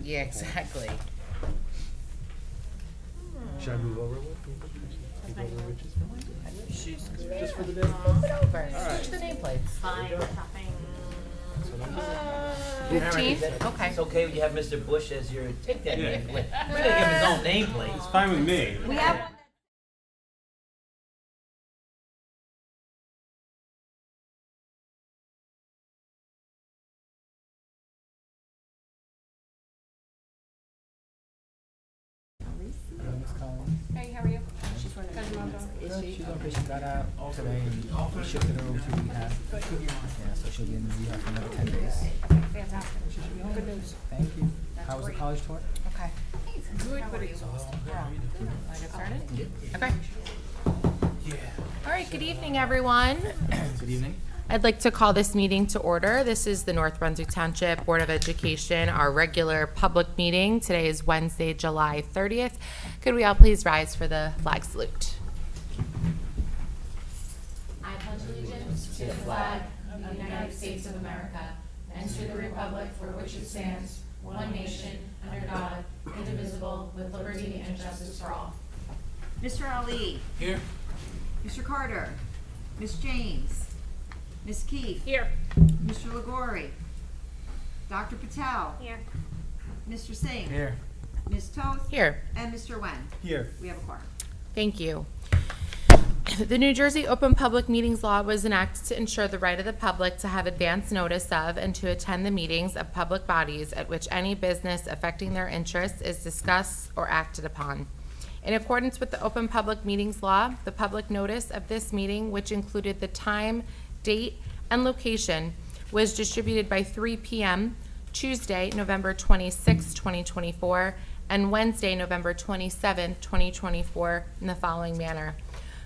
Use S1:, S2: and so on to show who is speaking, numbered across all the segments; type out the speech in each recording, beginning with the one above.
S1: Yeah, exactly.
S2: Should I move over a little?
S1: Just for the day? Move it over. Switch the nameplates.
S3: Fine, shopping.
S1: 15? Okay.
S4: It's okay when you have Mr. Bush as your, take that nameplate. We're gonna give him his own nameplate.
S2: It's fine with me.
S3: We have one.
S5: Hey, how are you? She's running.
S6: She's okay. She got out today and we shifted her over to rehab. Yeah, so she'll be in the rehab for another 10 days.
S5: Fantastic. Good news.
S6: Thank you. How was the college tour?
S1: Okay.
S5: Good, but it's
S1: Want to get started? Okay. All right, good evening, everyone.
S6: Good evening.
S1: I'd like to call this meeting to order. This is the North Brunswick Township Board of Education, our regular public meeting. Today is Wednesday, July 30th. Could we all please rise for the flag salute? I pledge allegiance to the flag of the United States of America and to the republic for which it stands, one nation, under God, indivisible, with liberty and justice for all.
S3: Mr. Ali.
S4: Here.
S3: Mr. Carter. Miss James. Miss Keefe.
S5: Here.
S3: Mr. Liguori. Dr. Patel.
S5: Here.
S3: Mr. Singh.
S6: Here.
S3: Ms. Toth.
S1: Here.
S3: And Mr. Wen.
S6: Here.
S3: We have a quorum.
S1: Thank you. The New Jersey Open Public Meetings Law was enacted to ensure the right of the public to have advance notice of and to attend the meetings of public bodies at which any business affecting their interests is discussed or acted upon. In accordance with the Open Public Meetings Law, the public notice of this meeting, which included the time, date, and location, was distributed by 3 p.m. Tuesday, November 26, 2024, and Wednesday, November 27, 2024, in the following manner.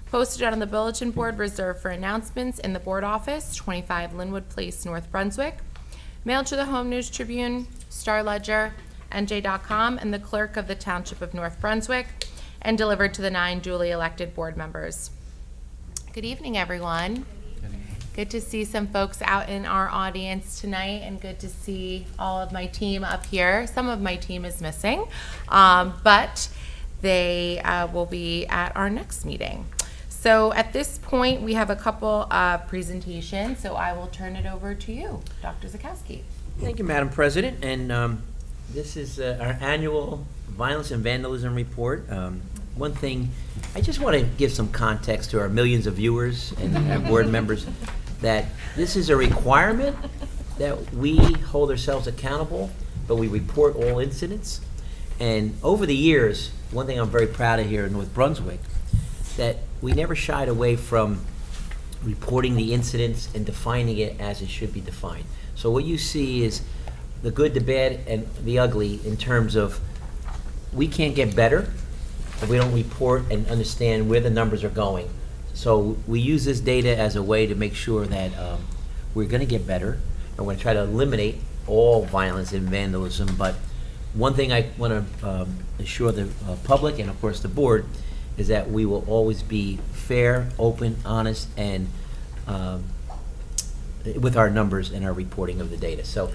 S1: Posted on the bulletin board reserved for announcements in the board office, 25 Linwood Place, North Brunswick. Mailed to the Home News Tribune, Star Ledger, NJ.com, and the clerk of the Township of North Brunswick, and delivered to the 9 duly elected board members. Good evening, everyone. Good to see some folks out in our audience tonight, and good to see all of my team up here. Some of my team is missing, but they will be at our next meeting. So at this point, we have a couple presentations, so I will turn it over to you, Dr. Zakowski.
S4: Thank you, Madam President, and this is our annual Violence and Vandalism Report. One thing, I just want to give some context to our millions of viewers and our board members that this is a requirement that we hold ourselves accountable, but we report all incidents. And over the years, one thing I'm very proud of here in North Brunswick, that we never shied away from reporting the incidents and defining it as it should be defined. So what you see is the good, the bad, and the ugly in terms of we can't get better if we don't report and understand where the numbers are going. So we use this data as a way to make sure that we're going to get better, and we're going to try to eliminate all violence and vandalism. But one thing I want to assure the public and, of course, the board is that we will always be fair, open, honest, and with our numbers and our reporting of the data. So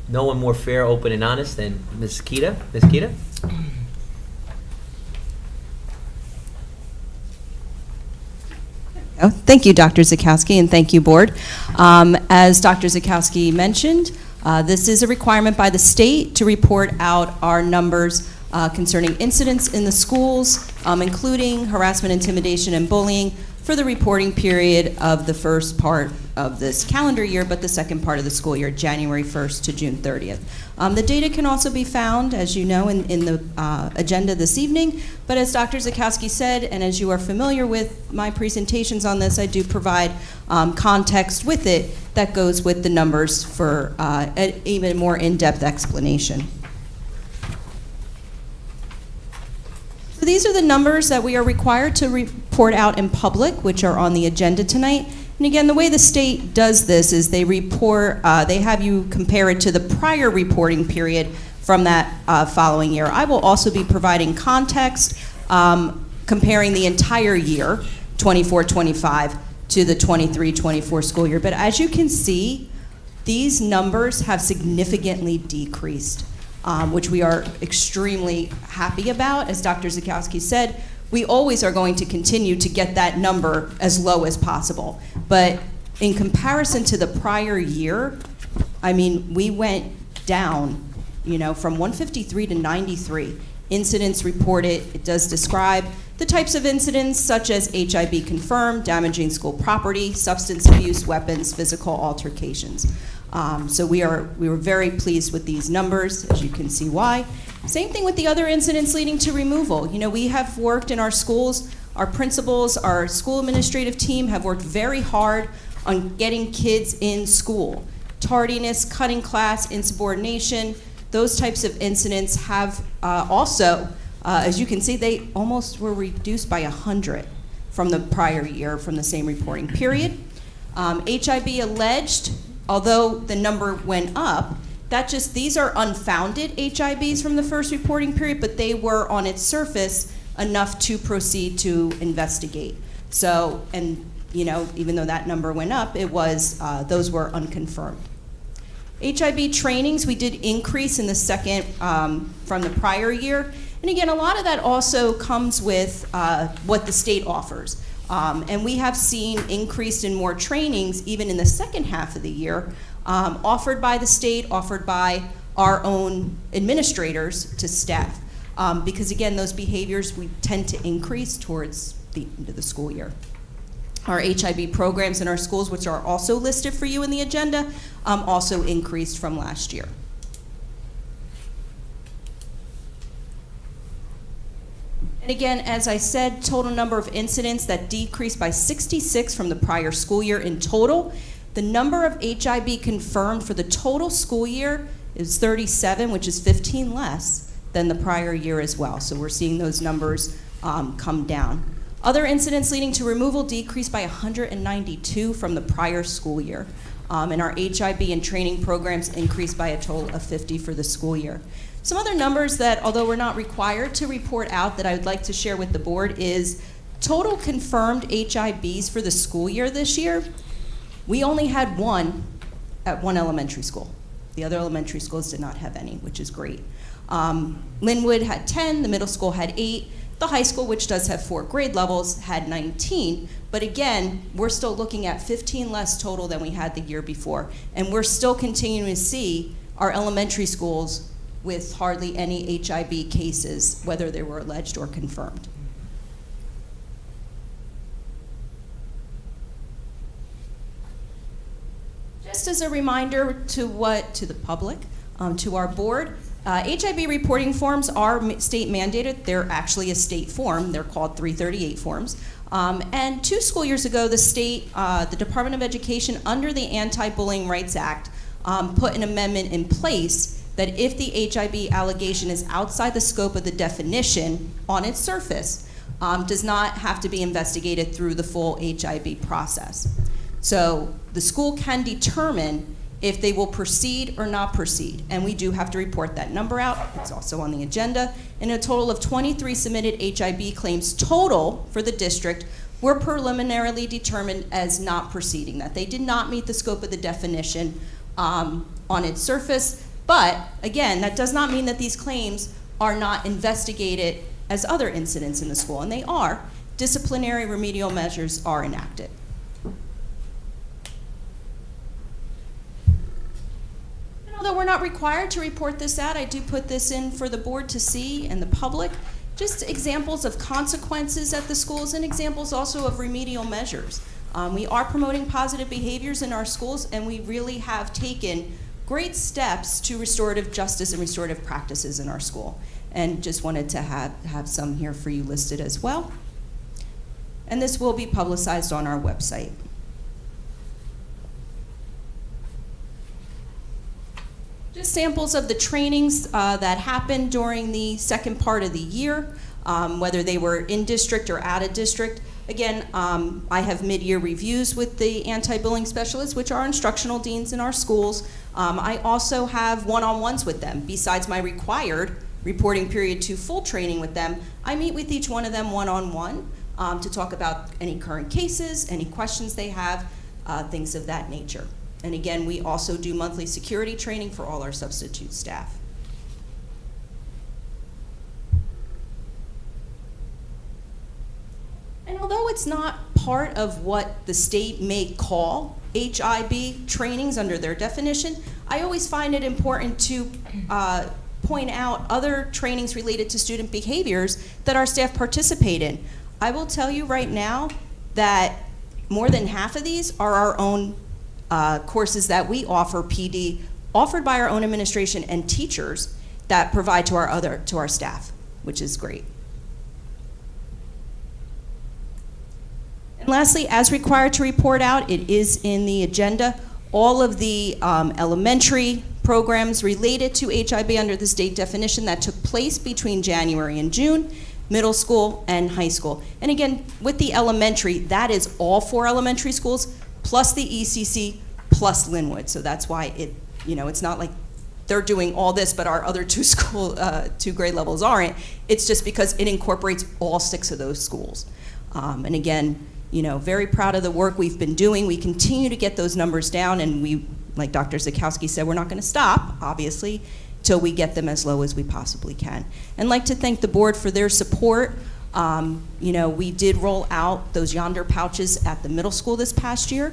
S4: no one more fair, open, and honest than Ms. Kita. Ms. Kita?
S7: Oh, thank you, Dr. Zakowski, and thank you, Board. As Dr. Zakowski mentioned, this is a requirement by the state to report out our numbers concerning incidents in the schools, including harassment, intimidation, and bullying for the reporting period of the first part of this calendar year, but the second part of the school year, January 1st to June 30th. The data can also be found, as you know, in the agenda this evening, but as Dr. Zakowski said, and as you are familiar with my presentations on this, I do provide context with it that goes with the numbers for an even more in-depth explanation. So these are the numbers that we are required to report out in public, which are on the agenda tonight. And again, the way the state does this is they report, they have you compare it to the prior reporting period from that following year. I will also be providing context comparing the entire year, 24-25, to the 23-24 school year. But as you can see, these numbers have significantly decreased. which we are extremely happy about. As Dr. Zakowski said, we always are going to continue to get that number as low as possible. But in comparison to the prior year, I mean, we went down, from 153 to 93 incidents reported. It does describe the types of incidents such as HIB confirmed, damaging school property, substance abuse, weapons, physical altercations. So we were very pleased with these numbers, as you can see why. Same thing with the other incidents leading to removal. We have worked in our schools, our principals, our school administrative team have worked very hard on getting kids in school. Tardiness, cutting class, insubordination, those types of incidents have also, as you can see, they almost were reduced by 100 from the prior year, from the same reporting period. HIB alleged, although the number went up, these are unfounded HIBs from the first reporting period, but they were on its surface enough to proceed to investigate. So, and even though that number went up, it was, those were unconfirmed. HIB trainings, we did increase in the second from the prior year. And again, a lot of that also comes with what the state offers. And we have seen increase in more trainings even in the second half of the year, offered by the state, offered by our own administrators to staff. Because again, those behaviors we tend to increase towards the end of the school year. Our HIB programs in our schools, which are also listed for you in the agenda, also increased from last year. And again, as I said, total number of incidents that decreased by 66 from the prior school year in total. The number of HIB confirmed for the total school year is 37, which is 15 less than the prior year as well. So we're seeing those numbers come down. Other incidents leading to removal decreased by 192 from the prior school year. And our HIB and training programs increased by a total of 50 for the school year. Some other numbers that, although we're not required to report out, that I would like to share with the board is total confirmed HIBs for the school year this year. We only had one at one elementary school. The other elementary schools did not have any, which is great. Linwood had 10, the middle school had 8, the high school, which does have 4 grade levels, had 19. But again, we're still looking at 15 less total than we had the year before. And we're still continuing to see our elementary schools with hardly any HIB cases, whether they were alleged or confirmed. Just as a reminder to the public, to our board, HIB reporting forms are state mandated. They're actually a state form. They're called 338 forms. And 2 school years ago, the state, the Department of Education, under the Anti-Bullying Rights Act, put an amendment in place that if the HIB allegation is outside the scope of the definition on its surface, does not have to be investigated through the full HIB process. So the school can determine if they will proceed or not proceed, and we do have to report that number out. It's also on the agenda. And a total of 23 submitted HIB claims total for the district were preliminarily determined as not proceeding, that they did not meet the scope of the definition on its surface. But again, that does not mean that these claims are not investigated as other incidents in the school, and they are. Disciplinary remedial measures are enacted. Although we're not required to report this out, I do put this in for the board to see and the public. Just examples of consequences at the schools and examples also of remedial measures. We are promoting positive behaviors in our schools, and we really have taken great steps to restorative justice and restorative practices in our school. And just wanted to have some here for you listed as well. And this will be publicized on our website. Just samples of the trainings that happened during the second part of the year, whether they were in district or out of district. Again, I have mid-year reviews with the anti-bullying specialists, which are instructional deans in our schools. I also have one-on-ones with them. Besides my required reporting period to full training with them, I meet with each one of them one-on-one to talk about any current cases, any questions they have, things of that nature. And again, we also do monthly security training for all our substitute staff. it's not part of what the state may call HIB trainings under their definition, I always find it important to point out other trainings related to student behaviors that our staff participate in. I will tell you right now that more than half of these are our own courses that we offer PD, offered by our own administration and teachers that provide to our staff, which is great. And lastly, as required to report out, it is in the agenda, all of the elementary programs related to HIB under the state definition that took place between January and June, middle school and high school. And again, with the elementary, that is all 4 elementary schools, plus the ECC, plus Linwood. So that's why it's not like they're doing all this, but our other 2 grade levels aren't. It's just because it incorporates all 6 of those schools. And again, very proud of the work we've been doing. We continue to get those numbers down, and we, like Dr. Zakowski said, we're not going to stop, obviously, till we get them as low as we possibly can. And like to thank the board for their support. We did roll out those yonder pouches at the middle school this past year.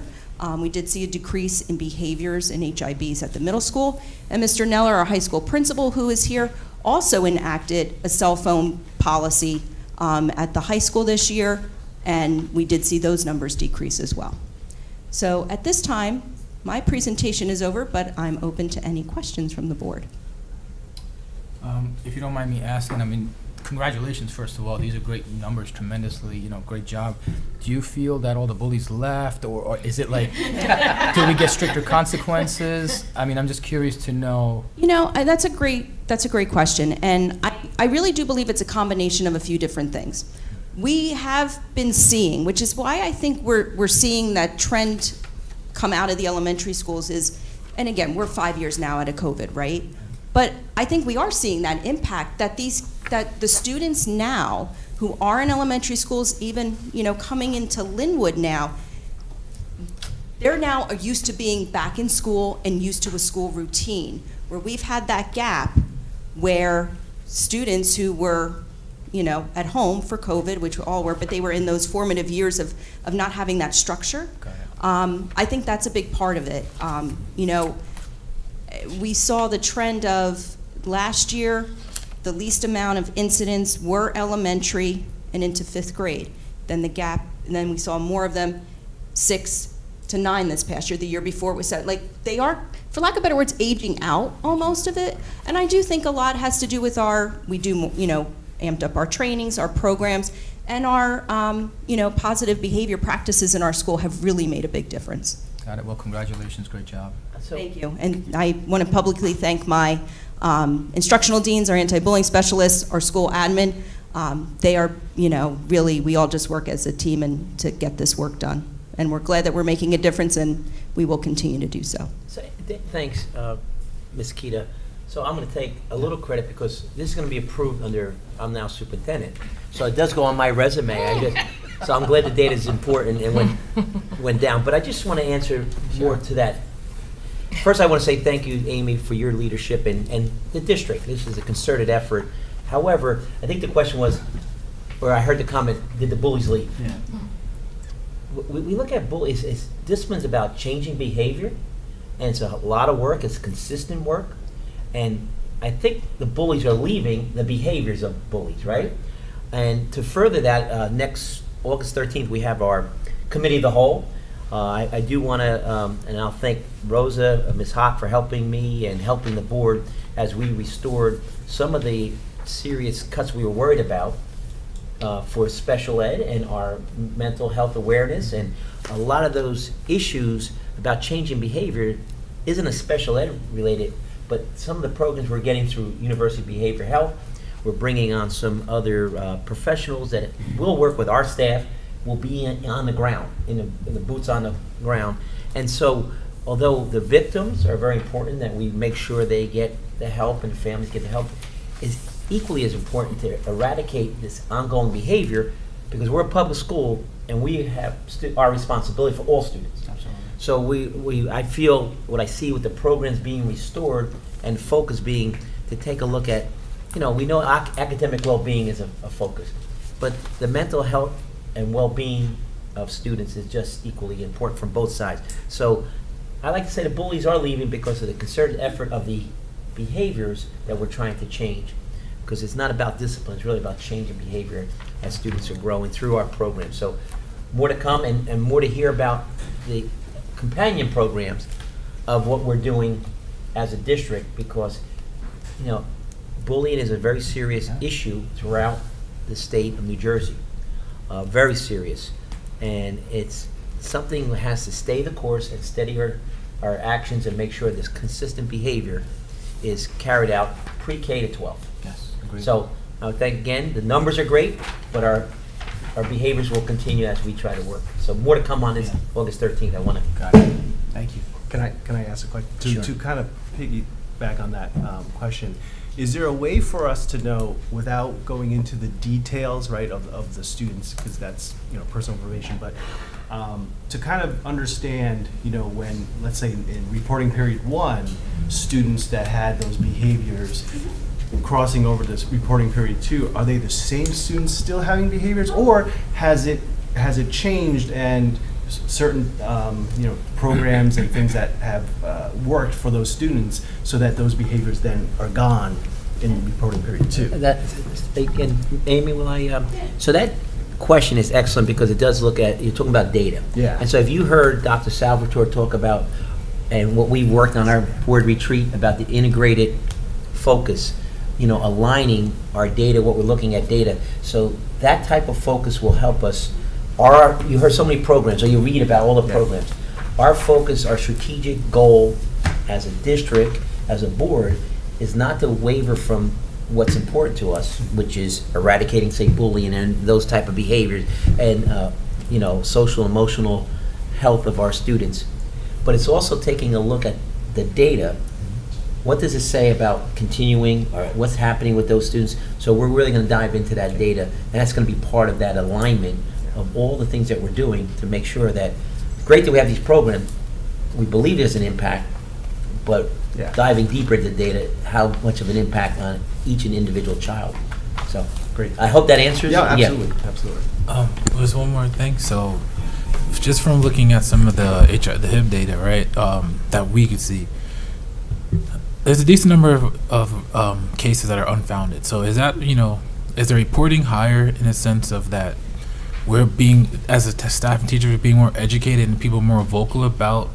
S7: We did see a decrease in behaviors in HIBs at the middle school. And Mr. Neller, our high school principal who is here, also enacted a cell phone policy at the high school this year, and we did see those numbers decrease as well. So at this time, my presentation is over, but I'm open to any questions from the board.
S6: If you don't mind me asking, congratulations, first of all. These are great numbers, tremendously, great job. Do you feel that all the bullies left, or is it like, do we get stricter consequences? I'm just curious to know.
S7: That's a great question, and I really do believe it's a combination of a few different things. We have been seeing, which is why I think we're seeing that trend come out of the elementary schools is, and again, we're 5 years now out of COVID, right? But I think we are seeing that impact that the students now who are in elementary schools, even coming into Linwood now, they're now used to being back in school and used to a school routine, where we've had that gap where students who were at home for COVID, which we all were, but they were in those formative years of not having that structure. I think that's a big part of it. We saw the trend of last year, the least amount of incidents were elementary and into 5th grade. Then the gap, and then we saw more of them 6 to 9 this past year. The year before it was set, they are, for lack of better words, aging out almost of it. And I do think a lot has to do with amped up our trainings, our programs, and our positive behavior practices in our school have really made a big difference.
S6: Got it. Well, congratulations. Great job.
S7: Thank you. And I want to publicly thank my instructional deans, our anti-bullying specialists, our school admin. They are, really, we all just work as a team and to get this work done. And we're glad that we're making a difference, and we will continue to do so.
S4: Thanks, Ms. Kita. So I'm going to take a little credit because this is going to be approved under, I'm now superintendent. So it does go on my resume. So I'm glad the data is important and went down. But I just want to answer more to that. First, I want to say thank you, Amy, for your leadership and the district. This is a concerted effort. However, I think the question was, or I heard the comment, did the bullies leave?
S6: Yeah.
S4: We look at bullies, discipline's about changing behavior, and it's a lot of work, it's consistent work. And I think the bullies are leaving the behaviors of bullies, right? And to further that, next August 13th, we have our Committee of the Whole. I do want to, and I'll thank Rosa, Ms. Hock for helping me and helping the board as we restored some of the serious cuts we were worried about for special ed and our mental health awareness. And a lot of those issues about changing behavior isn't a special ed related, but some of the programs we're getting through University of Behavioral Health, we're bringing on some other professionals that will work with our staff, will be on the ground, in the boots on the ground. And so, although the victims are very important, that we make sure they get the help and the families get the help, is equally as important to eradicate this ongoing behavior, because we're a public school and we have our responsibility for all students.
S6: Absolutely.
S4: So I feel what I see with the programs being restored and focus being to take a look at, we know academic well-being is a focus, but the mental health and well-being of students is just equally important from both sides. So I like to say the bullies are leaving because of the concerted effort of the behaviors that we're trying to change. Because it's not about discipline, it's really about changing behavior as students are growing through our program. So more to come and more to hear about the companion programs of what we're doing as a district, because, you know, bullying is a very serious issue throughout the state of New Jersey. Very serious. And it's something that has to stay the course and steady our actions and make sure this consistent behavior is carried out pre-K to 12.
S6: Yes, agreed.
S4: So I would thank again, the numbers are great, but our behaviors will continue as we try to work. So more to come on this August 13th. I want to.
S6: Got it. Thank you.
S2: Can I ask a question?
S4: Sure.
S2: To kind of piggyback on that question, is there a way for us to know, without going into the details, right, of the students, because that's, you know, personal information, but to kind of understand, you know, when, let's say in reporting period 1, students that had those behaviors crossing over to reporting period 2, are they the same students still having behaviors, or has it changed and certain you know, programs and things that have worked for those students so that those behaviors then are gone in reporting period 2?
S4: That, and Amy, will I, so that question is excellent because it does look at, you're talking about data.
S2: Yeah.
S4: And so if you heard Dr. Salvatore talk about, and what we worked on our board retreat about the integrated focus, you know, aligning our data, what we're looking at data. So that type of focus will help us. You heard so many programs, or you read about all the programs. Our focus, our strategic goal as a district, as a board, is not to waver from what's important to us, which is eradicating, say, bullying and those type of behaviors, and you know, social, emotional health of our students. But it's also taking a look at the data. What does it say about continuing, or what's happening with those students? So we're really going to dive into that data, and that's going to be part of that alignment of all the things that we're doing to make sure that, great that we have these programs, we believe there's an impact, but diving deeper into the data, how much of an impact on each and individual child. So,
S2: Great.
S4: I hope that answers.
S2: Yeah, absolutely, absolutely.
S8: There's one more thing. So, just from looking at some of the HIB data, right, that we could see, there's a decent number of cases that are unfounded. So, is that, you know, is the reporting higher in a sense of that we're being, as a staff and teachers, we're being more educated and people more vocal about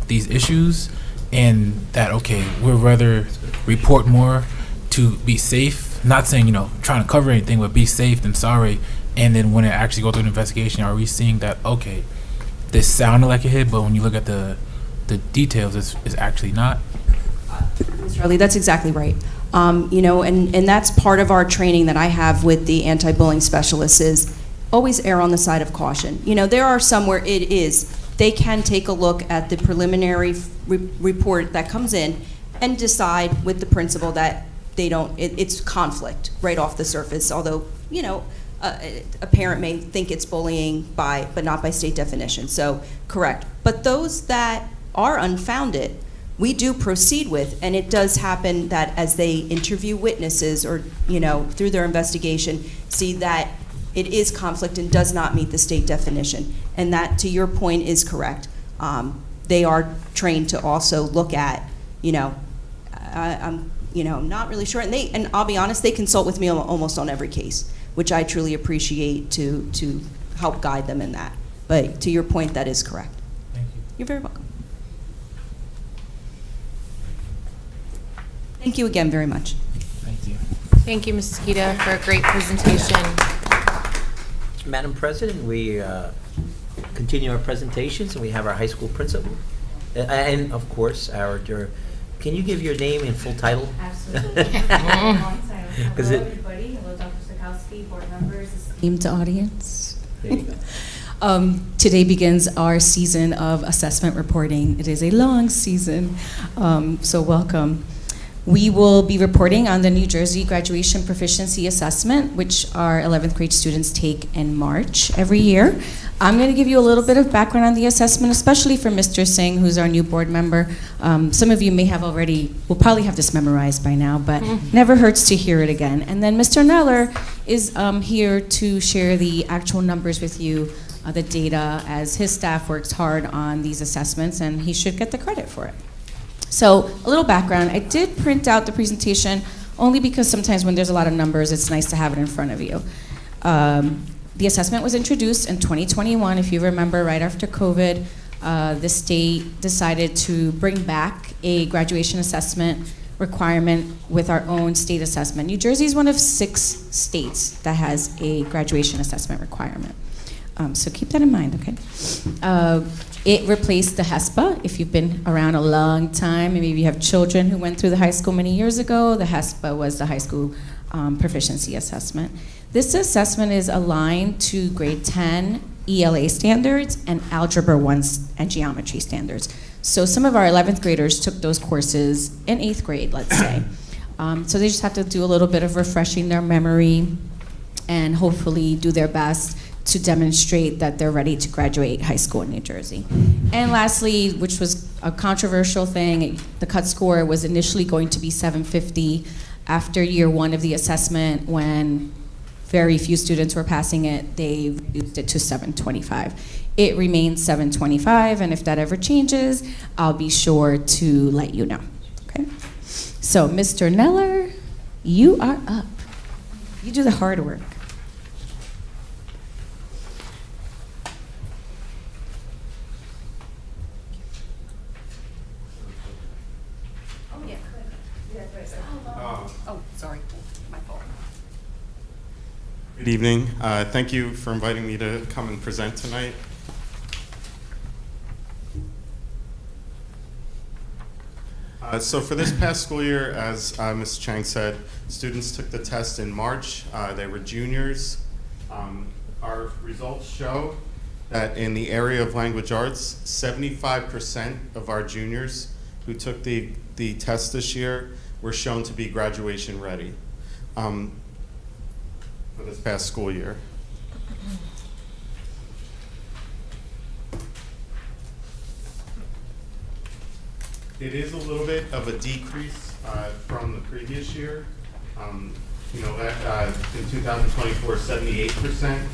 S8: these issues, and that, okay, we'd rather report more to be safe, not saying, you know, trying to cover anything, but be safe than sorry. And then when it actually goes through an investigation, are we seeing that, okay, this sounded like a hit, but when you look at the details, it's actually not?
S7: Ms. Hurley, that's exactly right. You know, and that's part of our training that I have with the anti-bullying specialists is always err on the side of caution. You know, there are some where they can take a look at the preliminary report that comes in and decide with the principal that it's conflict right off the surface, although, you know, a parent may think it's bullying but not by state definition, so correct. But those that are unfounded, we do proceed with, and it does happen that as they interview witnesses or, you know, through their investigation, see that it is conflict and does not meet the state definition. And that, to your point, is correct. They are trained to also look at, you know, I'm, you know, not really sure. And I'll be honest, they consult with me almost on every case, which I truly appreciate to help guide them in that. But to your point, that is correct.
S8: Thank you.
S7: You're very welcome. Thank you again very much.
S8: Thank you.
S1: Thank you, Mrs. Kita, for a great presentation.
S4: Madam President, we continue our presentations, and we have our high school principal. And, of course, can you give your name and full title?
S9: Absolutely.
S4: 'Cause
S9: Hello, everybody. Hello, Dr. Stokowski, board members, esteemed audience.
S4: There you go.
S9: Today begins our season of assessment reporting. It is a long season, so welcome.
S7: We will be reporting on the New Jersey Graduation Proficiency Assessment, which our 11th grade students take in March every year. I'm going to give you a little bit of background on the assessment, especially for Mr. Singh, who's our new board member. Some of you may have will probably have this memorized by now, but never hurts to hear it again. And then Mr. Neller is here to share the actual numbers with you, the data, as his staff works hard on these assessments, and he should get the credit for it. So a little background. I did print out the presentation only because sometimes when there's a lot of numbers, it's nice to have it in front of you. The assessment was introduced in 2021. If you remember, right after COVID, the state decided to bring back a graduation assessment requirement with our own state assessment. New Jersey is one of 6 states that has a graduation assessment requirement. So keep that in mind, okay? It replaced the HESPA. If you've been around a long time, and maybe you have children who went through the high school many years ago, the HESPA was the high school proficiency assessment. This assessment is aligned to grade 10 ELA standards and Algebra 1 and geometry standards. So some of our 11th graders took those courses in 8th grade, let's say. So they just have to do a little bit of refreshing their memory and hopefully do their best to demonstrate that they're ready to graduate high school in New Jersey. And lastly, which was a controversial thing, the cut score was initially going to be 750. After year 1 of the assessment, when very few students were passing it, they reduced it to 725. It remains 725, and if that ever changes, I'll be sure to let you know, okay? So, Mr. Neller, you are up. You do the hard work.
S5: Oh, sorry, my fault.
S10: Good evening. Thank you for inviting me to come and present tonight. So for this past school year, as Ms. Chang said, students took the test in March. They were juniors. Our results show that in the area of language arts, 75% of our juniors who took the test this year were shown to be graduation ready for this past school year. It is a little bit of a decrease from the previous year. You know, that in 2024, 78%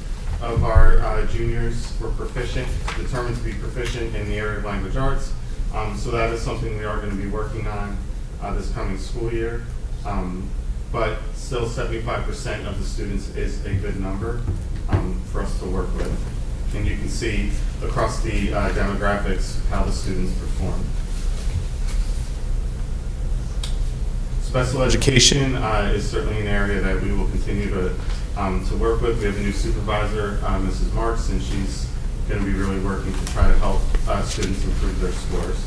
S10: of our juniors were determined to be proficient in the area of language arts. So that is something we are going to be working on this coming school year. But still 75% of the students is a good number for us to work with. And you can see across the demographics how the students perform. Special education is certainly an area that we will continue to work with. We have a new supervisor, Mrs. Marks, and she's going to be really working to try to help students improve their scores.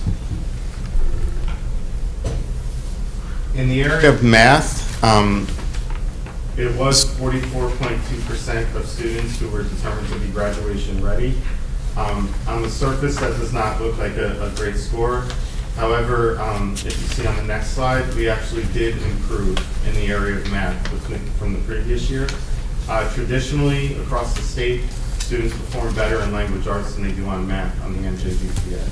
S10: In the area of math, it was 44.2% of students who were determined to be graduation ready. On the surface, that does not look like a great score. However, if you see on the next slide, we actually did improve in the area of math from the previous year. Traditionally, across the state, students perform better in language arts than they do on math on the NJGPA.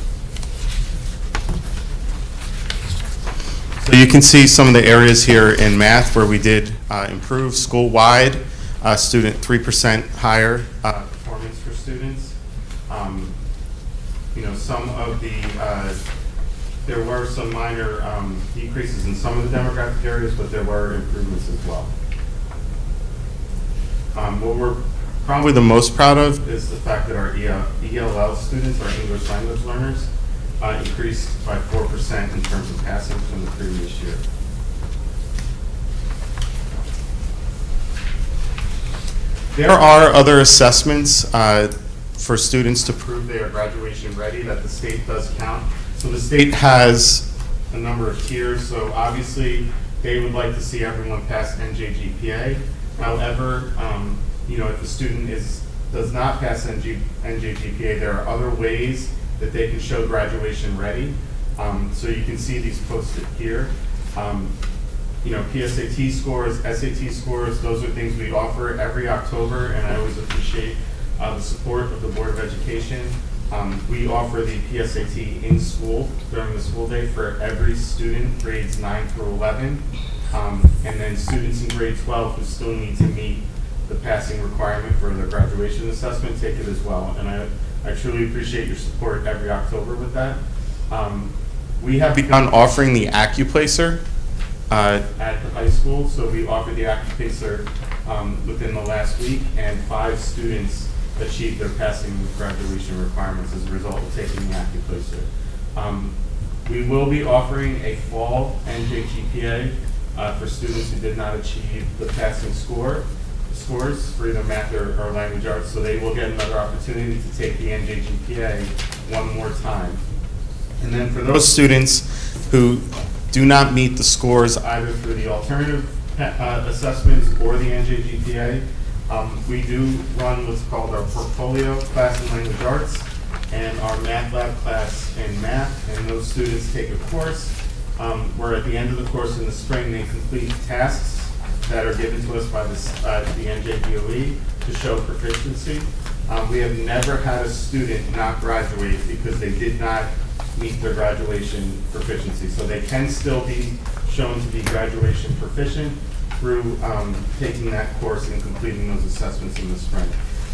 S10: So you can see some of the areas here in math where we did improve school-wide, student 3% higher performance for students. You know, some of the, there were some minor decreases in some of the demographic areas, but there were improvements as well. What we're probably the most proud of is the fact that our ELL students, our English language learners, increased by 4% in terms of passing from the previous year. There are other assessments for students to prove they are graduation ready that the state does count. So the state has a number of tiers. So obviously they would like to see everyone pass NJGPA. However, you know, if a student does not pass NJGPA, there are other ways that they can show graduation ready. So you can see these posted here. You know, PSAT scores, SAT scores, those are things we offer every October, and I always appreciate the support of the Board of Education. We offer the PSAT in school during the school day for every student, grades 9 through 11, and then students in grade 12 who still need to meet the passing requirement for their graduation assessment take it as well. And I truly appreciate your support every October with that. We have begun offering the AccuPlacer at the high school. So we offered the AccuPlacer within the last week, and 5 students achieved their passing graduation requirements as a result of taking the AccuPlacer. We will be offering a fall NJGPA for students who did not achieve the passing scores for either math or language arts, so they will get another opportunity to take the NJGPA one more time. And then for those students who do not meet the scores either through the alternative assessments or the NJGPA, we do run what's called our portfolio class in language arts and our math lab class in math, and those students take a course where at the end of the course in the spring they complete tasks that are given to us by the NJDOE to show proficiency. We have never had a student not graduate because they did not meet their graduation proficiency. So they can still be shown to be graduation proficient through taking that course and completing those assessments in the spring.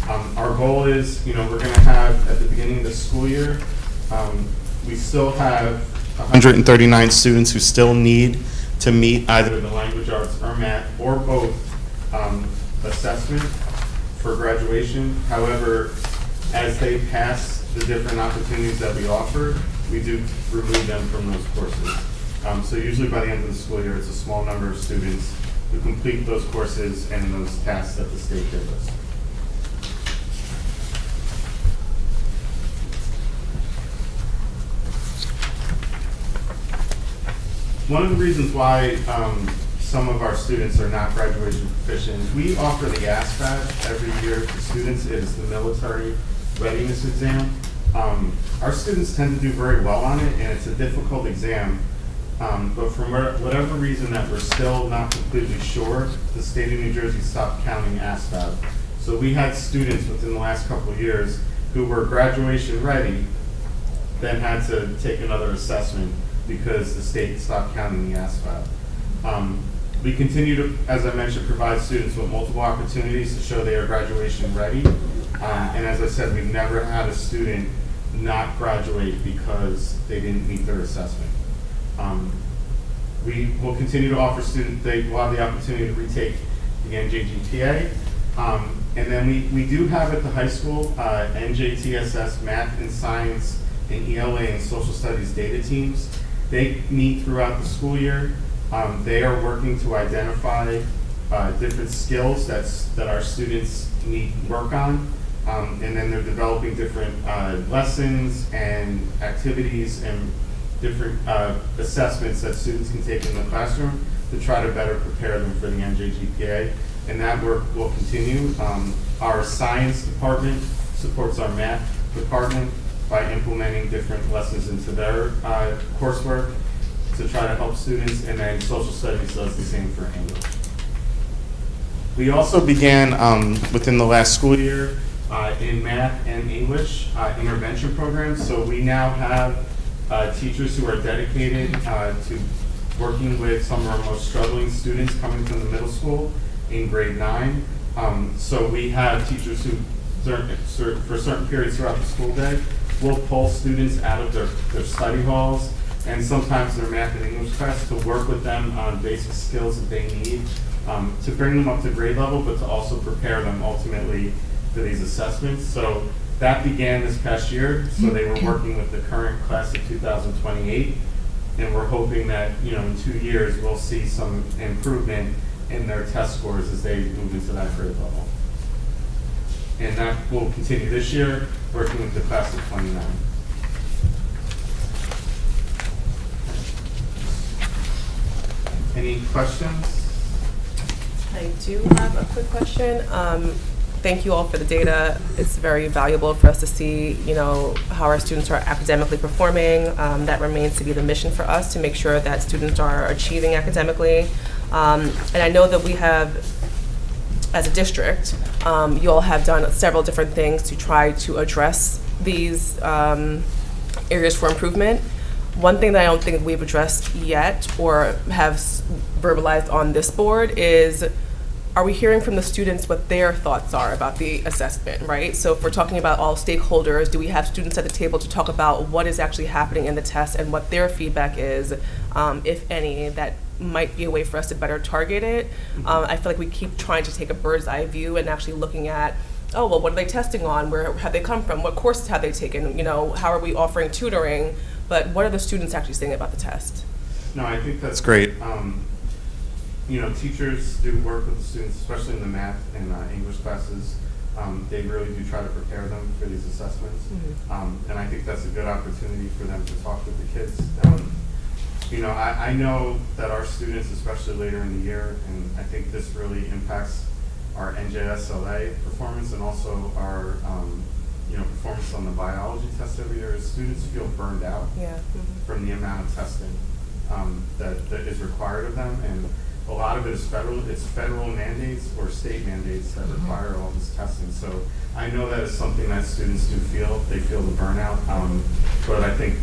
S10: Our goal is, you know, we're going to have at the beginning of the school year, we still have 139 students who still need to meet either the language arts or math or both assessment for graduation. However, as they pass the different opportunities that we offer, we do remove them from those courses. So usually by the end of the school year, it's a small number of students who complete those courses and those tasks that the state gives us. One of the reasons why some of our students are not graduation proficient is we offer the ASVAB every year to students. It is the military readiness exam. Our students tend to do very well on it, and it's a difficult exam. But for whatever reason that we're still not completely sure, the state of New Jersey stopped counting ASVAB. So we had students within the last couple of years who were graduation ready, then had to take another assessment because the state stopped counting the ASVAB. We continue to, as I mentioned, provide students with multiple opportunities to show they are graduation ready. And as I said, we've never had a student not graduate because they didn't meet their assessment. We will continue to offer students, they will have the opportunity to retake the NJGPA. And then we do have at the high school NJTSS math and science and ELA and social studies data teams. They meet throughout the school year. They are working to identify different skills that our students need work on. And then they're developing different lessons and activities and different assessments that students can take in the classroom to try to better prepare them for the NJGPA. And that work will continue. Our science department supports our math department by implementing different lessons into their coursework to try to help students, and then social studies does the same for English. We also began within the last school year in math and English intervention programs. So we now have teachers who are dedicated to working with some of our most struggling students coming from the middle school in grade 9. So we have teachers who, for certain periods throughout the school day, will pull students out of their study halls and sometimes their math and English class to work with them on basic skills that they need to bring them up to grade level, but to also prepare them ultimately for these assessments. So that began this past year. So they were working with the current class of 2028, and we're hoping that, you know, in 2 years we'll see some improvement in their test scores as they move into that grade level. And that will continue this year, working with the class of 29. Any questions?
S11: I do have a quick question. thank you all for the data. It's very valuable for us to see, how our students are academically performing. That remains to be the mission for us, to make sure that students are achieving academically. And I know that we have, as a district, you all have done several different things to try to address these areas for improvement. One thing that I don't think we've addressed yet or have verbalized on this board is, are we hearing from the students what their thoughts are about the assessment, right? So if we're talking about all stakeholders, do we have students at the table to talk about what is actually happening in the test and what their feedback is, if any, that might be a way for us to better target it? I feel like we keep trying to take a bird's eye view and actually looking at, oh, well, what are they testing on? Where have they come from? What courses have they taken? How are we offering tutoring? But what are the students actually saying about the test?
S10: No, I think that's great. Teachers do work with the students, especially in the math and English classes. They really do try to prepare them for these assessments. And I think that's a good opportunity for them to talk with the kids. I know that our students, especially later in the year, and I think this really impacts our NJSLA performance and also our performance on the biology test every year, is students feel burned out from the amount of testing that is required of them. And a lot of it is federal mandates or state mandates that require all this testing. So I know that is something that students do feel. They feel the burnout. But I think,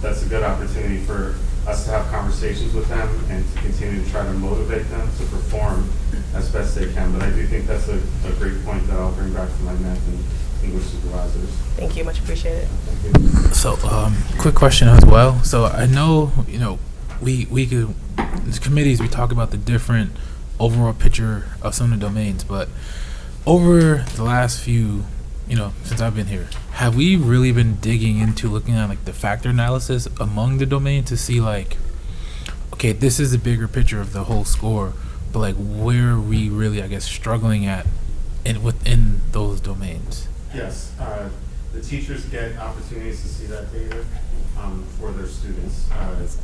S10: that's a good opportunity for us to have conversations with them and to continue to try to motivate them to perform as best they can. But I do think that's a great point that I'll bring back to my math and English supervisors.
S11: Thank you, much appreciated.
S10: Thank you.
S8: So, quick question as well. So I know, we could, as committees, we talk about the different overall picture of some of the domains, but over the last few, since I've been here, have we really been digging into looking at like the factor analysis among the domain to see like, okay, this is the bigger picture of the whole score, but like where are we really, I guess, struggling at within those domains?
S10: Yes, the teachers get opportunities to see that data for their students,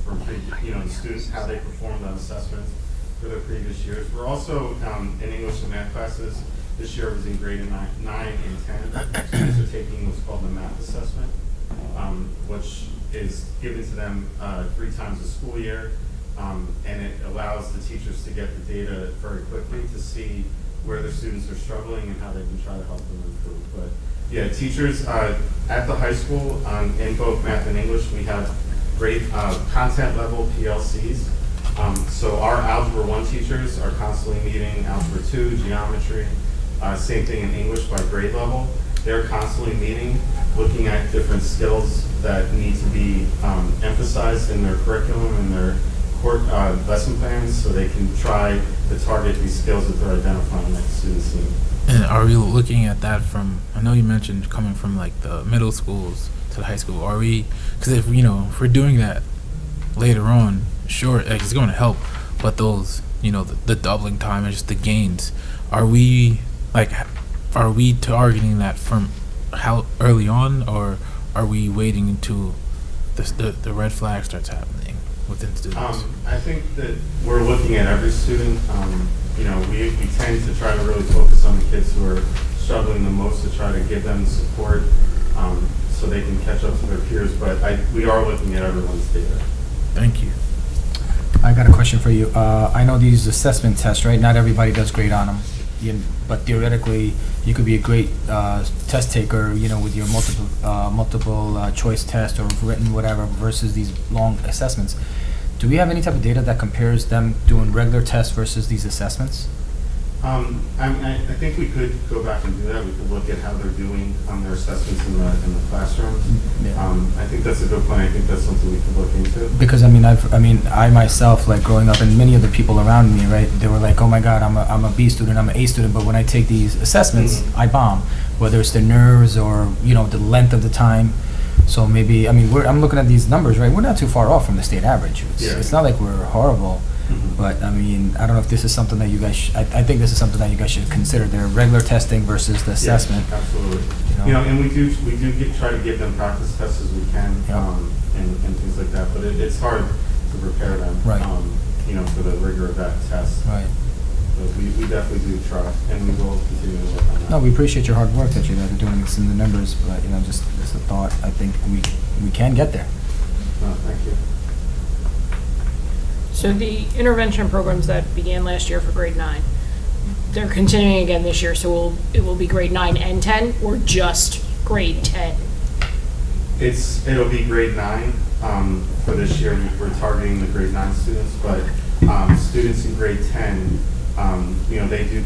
S10: from the students, how they performed on assessments for their previous years. We're also in English and math classes. This year was in grade 9 and 10. Students are taking what's called the math assessment, which is given to them 3 times a school year, and it allows the teachers to get the data very quickly to see where their students are struggling and how they can try to help them improve. But yeah, teachers at the high school in both math and English, we have great content level PLCs. So our Algebra 1 teachers are constantly meeting Algebra 2, geometry, same thing in English by grade level. They're constantly meeting, looking at different skills that need to be emphasized in their curriculum and their lesson plans, so they can try to target these skills that they're identifying that the students need.
S8: And are we looking at that from, I know you mentioned coming from like the middle schools to the high school, are we, because if we're doing that later on, sure, like, it's going to help, but those, the doubling time and just the gains, are we targeting that from how early on, or are we waiting until the red flag starts happening within students?
S10: I think that we're looking at every student. We tend to try to really focus on the kids who are struggling the most to try to give them support so they can catch up to their peers. But we are looking at everyone's data.
S8: Thank you.
S6: I got a question for you. I know these assessment tests, right? Not everybody does great on them. But theoretically, you could be a great test taker, with your multiple choice test or written whatever versus these long assessments. Do we have any type of data that compares them doing regular tests versus these assessments?
S10: I think we could go back and do that. We could look at how they're doing on their assessments in the classrooms.
S6: Yeah.
S10: I think that's a good point. I think that's something we could look into.
S6: Because I myself, like growing up, and many of the people around me, right, they were like, oh my God, I'm a B student, I'm an A student, but when I take these assessments, I bomb, whether it's the nerves or the length of the time. So maybe, I'm looking at these numbers, right? We're not too far off from the state average. It's not like we're horrible. But I don't know if this is something that you guys. I think this is something that you guys should consider. Their regular testing versus the assessment.
S10: Yeah, absolutely. And we do try to give them practice tests as we can, and things like that. But it's hard to prepare them,
S6: right.
S10: For the rigor of that test.
S6: Right.
S10: But we definitely do try, and we will continue to work on that.
S6: No, we appreciate your hard work that you guys are doing. It's in the numbers, but, you know, just a thought. I think we can get there.
S10: No, thank you.
S5: So the intervention programs that began last year for grade 9, they're continuing again this year, so it will be grade 9 and 10, or just grade 10?
S10: It'll be grade 9 for this year. We're targeting the grade 9 students, but students in grade 10, you know, they did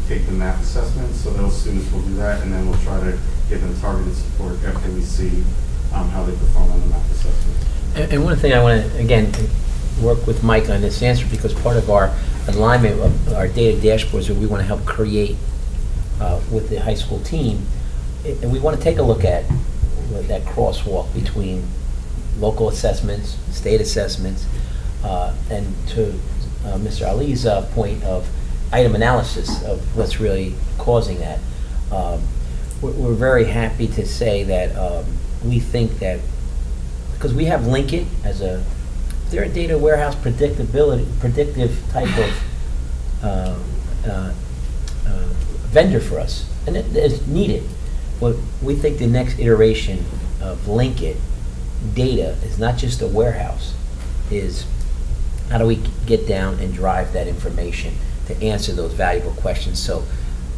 S10: take the math assessment, so those students will do that, and then we'll try to give them targeted support after we see how they perform on the math assessment.
S4: And one thing I want to, again, work with Mike on this answer, because part of our alignment of our data dashboards that we want to help create with the high school team, and we want to take a look at that crosswalk between local assessments, state assessments, and to Mr. Ali's point of item analysis of what's really causing that. We're very happy to say that we think that, because we have Linkit as they're a data warehouse predictive type of vendor for us, and it is needed. But we think the next iteration of Linkit data is not just a warehouse, is how do we get down and drive that information to answer those valuable questions, so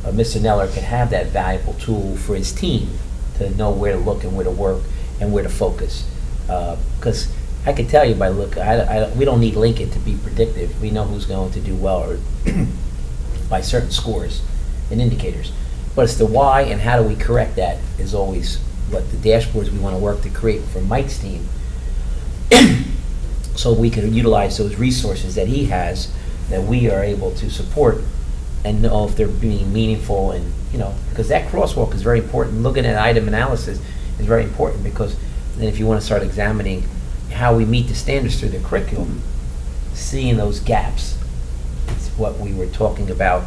S4: Mr. Neller can have that valuable tool for his team to know where to look and where to work and where to focus. Because I can tell you by look, we don't need Linkit to be predictive. We know who's going to do well or by certain scores and indicators. But it's the why and how do we correct that is always what the dashboards we want to work to create for Mike's team, so we can utilize those resources that he has that we are able to support and know if they're being meaningful. And, you know, because that crosswalk is very important. Looking at item analysis is very important, because then if you want to start examining how we meet the standards through the curriculum, seeing those gaps is what we were talking about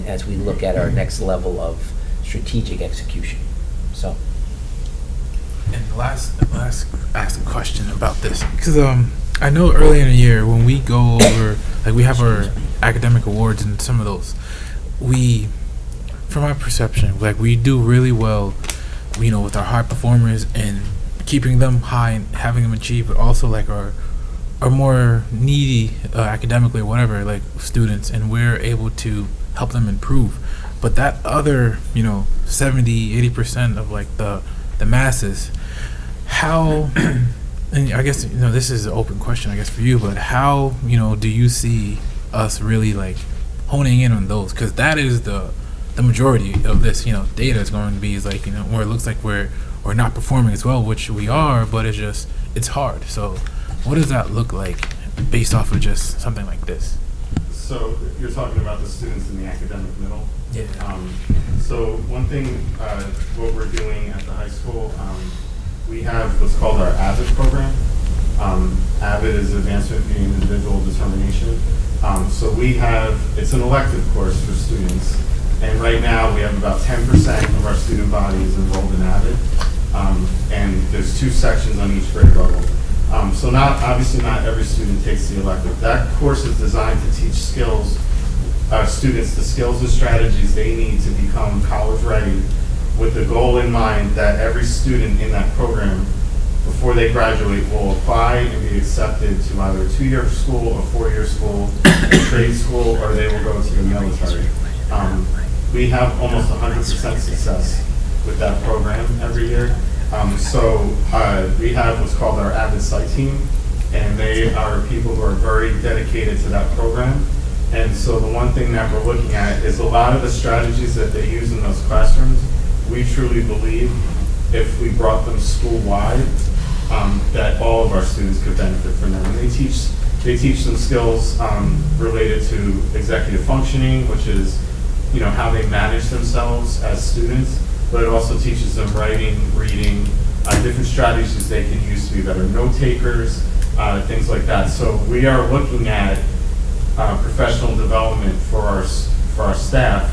S4: as we look at our next level of strategic execution. So.
S8: And last ask a question about this, because I know early in the year when we go over, like, we have our academic awards and some of those, we, from my perception, like, we do really well, you know, with our high performers and keeping them high and having them achieve, but also like our more needy academically or whatever, like students, and we're able to help them improve. But that other, you know, 70-80% of like the masses, how, and I guess, you know, this is an open question, I guess, for you, but how, you know, do you see us really like honing in on those? Because that is the majority of this, you know, data is going to be, is like, you know, where it looks like we're not performing as well, which we are, but it's hard. So what does that look like based off of just something like this?
S10: So you're talking about the students in the academic middle?
S8: Yeah.
S10: So one thing, what we're doing at the high school, we have what's called our AVID program. AVID is Advancement in Individual Determination. So it's an elective course for students, and right now we have about 10% of our student body is enrolled in AVID, and there's 2 sections on each grade level. So obviously not every student takes the elective. That course is designed to teach students the skills and strategies they need to become college ready, with the goal in mind that every student in that program, before they graduate, will apply and be accepted to either a 2-year school, a 4-year school, a trade school, or they will go to the military. We have almost 100% success with that program every year. So we have what's called our AVID site team, and they are people who are very dedicated to that program. And so the one thing that we're looking at is a lot of the strategies that they use in those classrooms, we truly believe if we brought them school-wide, that all of our students could benefit from them. And they teach them skills related to executive functioning, which is, you know, how they manage themselves as students, but it also teaches them writing, reading, different strategies they can use to be better note takers, things like that. So we are looking at professional development for our staff,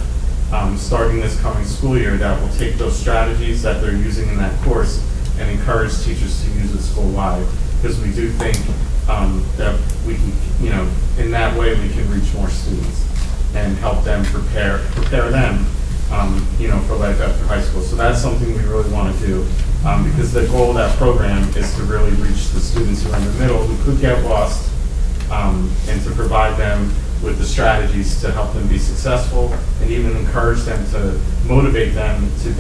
S10: starting this coming school year, that will take those strategies that they're using in that course and encourage teachers to use it school-wide. because we do think that we can, in that way we can reach more students and help them prepare them, for life after high school. So that's something we really want to do, because the goal of that program is to really reach the students who are in the middle who could get lost, and to provide them with the strategies to help them be successful, and even encourage them to motivate them to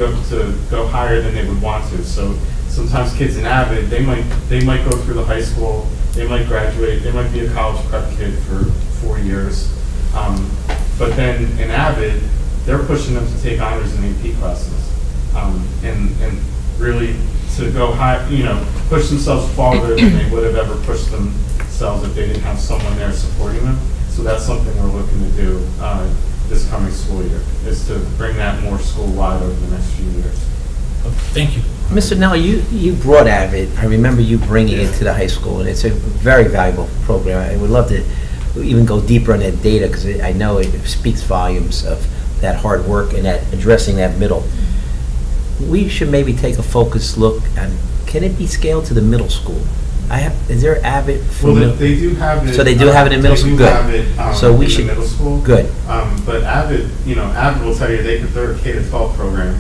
S10: go higher than they would want to. So sometimes kids in Avid, they might go through the high school, they might graduate, they might be a college prep kid for 4 years, but then in Avid, they're pushing them to take honors and AP classes, and really to go high, push themselves farther than they would have ever pushed themselves if they didn't have someone there supporting them. So that's something we're looking to do this coming school year, is to bring that more school-wide over the next few years.
S8: Thank you.
S4: Mr. Nell, you brought Avid. I remember you bringing it to the high school, and it's a very valuable program. I would love to even go deeper on that data, because I know it speaks volumes of that hard work and that addressing that middle. We should maybe take a focused look at, can it be scaled to the middle school? Is there Avid for
S10: Well, they do have it.
S4: So they do have it in middle school? Good.
S10: They do have it
S4: So we
S10: in
S4: should-
S10: the middle school.
S4: Good.
S10: But Avid, Avid will tell you they're a K-12 program.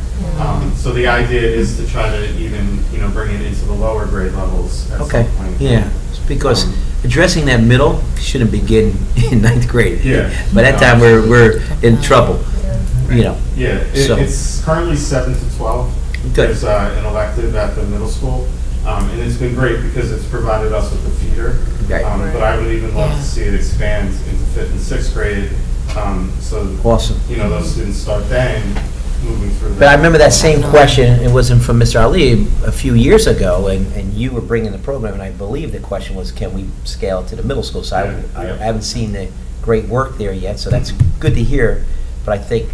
S10: So the idea is to try to even, bring it into the lower grade levels at
S4: Okay,
S10: some point.
S4: yeah, because addressing that middle shouldn't begin in ninth grade.
S10: Yeah.
S4: By that time, we're in trouble,
S10: Yeah,
S4: So-
S10: it's currently 7 to 12.
S4: Good.
S10: There's an elective at the middle school, and it's been great because it's provided us with a feeder.
S4: Right.
S10: But I would even love to see it expand into 5th and 6th grade, so
S4: Awesome.
S10: those students start then moving through.
S4: But I remember that same question, it wasn't from Mr. Ali, a few years ago, and you were bringing the program, and I believe the question was, can we scale to the middle school? So I haven't seen the great work there yet, so that's good to hear. But I think,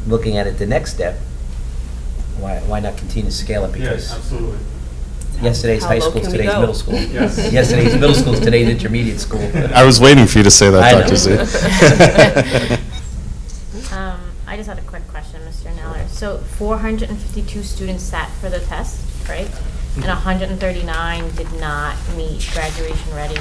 S4: looking at it the next step, why not continue to scale it?
S10: Yes,
S4: Because
S10: absolutely.
S4: yesterday's
S11: How
S4: high
S11: low
S4: school is
S11: can we
S4: today's
S11: go?
S4: middle school.
S10: Yes.
S4: Yesterday's middle school is today's intermediate school.
S12: I was waiting for you to say that,
S4: I know.
S12: Dr. Z.
S9: I just had a quick question, Mr. Neller. So 452 students sat for the test, right? And 139 did not meet graduation ready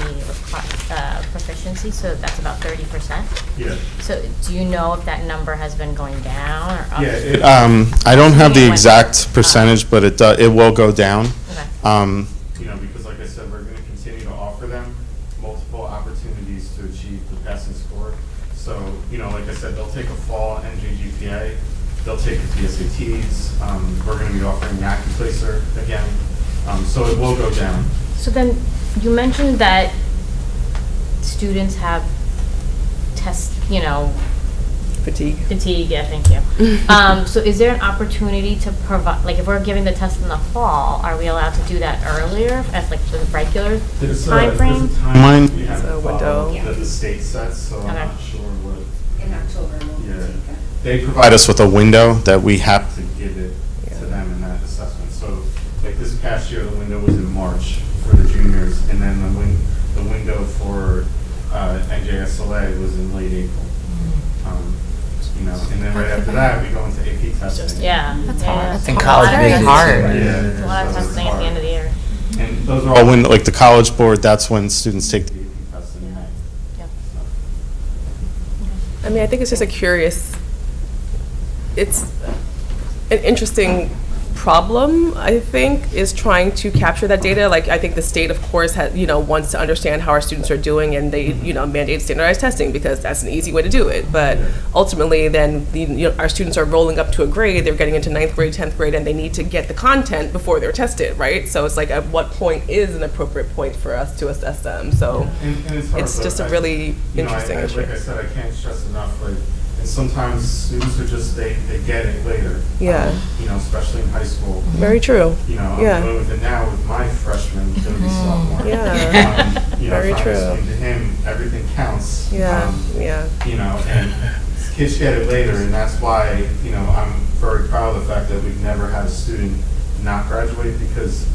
S9: proficiency, so that's about 30%.
S10: Yeah.
S9: So do you know if that number has been going down or up?
S10: Yeah,
S12: I don't have the
S9: Went
S12: exact
S9: up.
S12: percentage, but it will go down.
S9: Okay.
S10: because like I said, we're going to continue to offer them multiple opportunities to achieve the passing score. So, like I said, they'll take a fall NJGPA, they'll take the PSATs, we're going to be offering the AccuPlacer again, so it will go down.
S9: So then, you mentioned that students have test,
S11: Fatigue.
S9: yeah, thank you. So is there an opportunity to provide, like if we're giving the test in the fall, are we allowed to do that earlier as like the regular
S10: There's a
S9: timeframe?
S12: Timeline?
S10: We have
S11: It's a
S10: to follow
S11: window.
S10: that the state sets, so I'm
S9: Okay.
S10: not sure what,
S3: In October, we'll
S10: yeah.
S3: take it.
S10: They
S12: Provide us with a window that we have.
S10: to give it to them in that assessment. So, like this past year, the window was in March for the juniors, and then the window for NJSLA was in late April. And then right after that, we go into AP testing.
S9: Yeah. That's hard.
S4: And college makes it
S10: Yeah.
S9: There's a lot of
S10: so it's
S9: testing at the end of the year.
S10: And those are
S12: Oh,
S10: all.
S12: when, like the College Board, that's when students take the
S10: AP testing in May.
S9: Yep.
S11: I mean, I think it's just it's an interesting problem, I think, is trying to capture that data. Like, I think the state, of course, wants to understand how our students are doing, and they, mandate standardized testing because that's an easy way to do it. But ultimately, then, our students are rolling up to a grade, they're getting into 9th grade, 10th grade, and they need to get the content before they're tested, right? So it's like, at what point is an appropriate point for us to assess them? So
S10: And it's hard,
S11: it's
S10: but
S11: just a
S10: I-
S11: really interesting issue.
S10: Like I said, I can't stress enough, and sometimes students are just, they get it later.
S11: Yeah.
S10: Especially in high school.
S11: Very true.
S10: I'm
S11: Yeah.
S10: dealing with it now with my freshman, gonna be sophomore.
S11: Yeah. Very
S10: trying to
S11: true.
S10: explain to him, everything counts.
S11: Yeah, yeah.
S10: And kids get it later, and that's why, I'm very proud of the fact that we've never had a student not graduate because,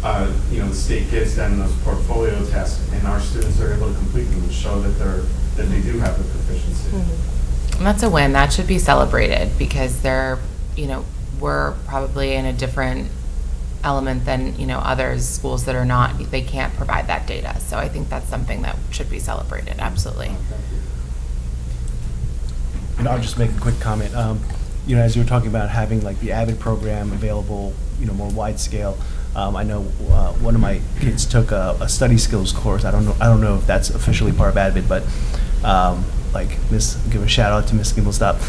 S10: the state gives them those portfolio tests, and our students are able to complete them and show that they do have the proficiency.
S11: Mm-hmm.
S1: And that's a win. That should be celebrated because we're probably in a different element than, others, schools that are not, they can't provide that data. So I think that's something that should be celebrated, absolutely.
S2: And I'll just make a quick comment. As you were talking about having like the AVID program available, more wide scale. I know one of my kids took a study skills course. I don't know if that's officially part of AVID, but give a shout out to Miss Gimbelstop.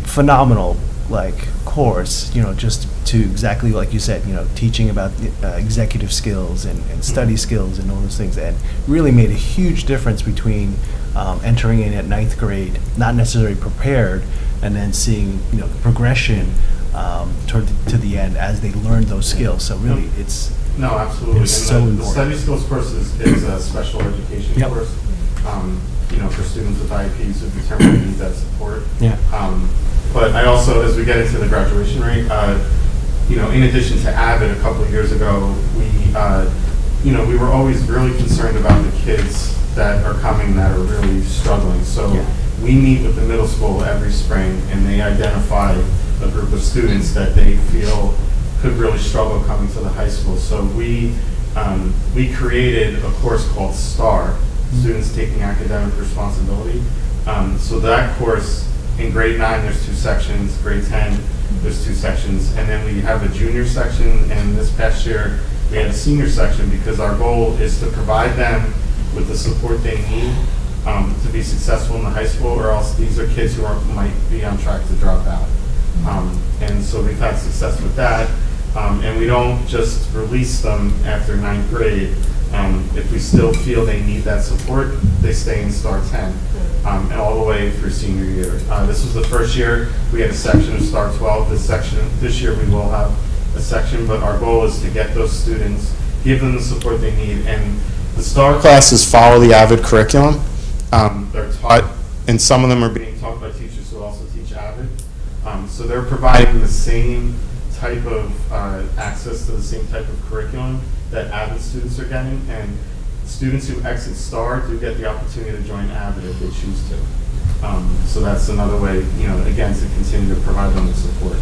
S2: Phenomenal course. Just to exactly like you said. Teaching about executive skills and study skills and all those things, and really made a huge difference between entering in at 9th grade, not necessarily prepared, and then seeing the progression to the end as they learn those skills. So really, it's
S10: no, absolutely.
S2: It's so
S10: the
S2: important.
S10: study skills course is a special education
S2: Yep.
S10: course. For students with IEPs who determine they need that support.
S2: Yeah.
S10: But I also, as we get into the graduation rate, in addition to AVID, a couple of years ago, we were always really concerned about the kids that are coming that are really struggling. So
S2: Yeah.
S10: we meet with the middle school every spring, and they identify a group of students that they feel could really struggle coming to the high school. So we created a course called STAR, Students Taking Academic Responsibility. So that course, in grade 9, there's 2 sections, grade 10, there's 2 sections, and then we have a junior section, and this past year, we had a senior section, because our goal is to provide them with the support they need to be successful in the high school, or else these are kids who might be on track to drop out. And so we've had success with that, and we don't just release them after 9th grade. If we still feel they need that support, they stay in STAR 10, and all the way through senior year. This was the first year we had a section of STAR 12. This year we will have a section, but our goal is to get those students, give them the support they need, and the STAR
S12: Classes follow the AVID curriculum.
S10: they're taught, and some of them are being taught by teachers who also teach AVID. So they're providing the same type of access to the same type of curriculum that AVID students are getting, and students who exit STAR do get the opportunity to join AVID if they choose to. So that's another way, again, to continue to provide them with support.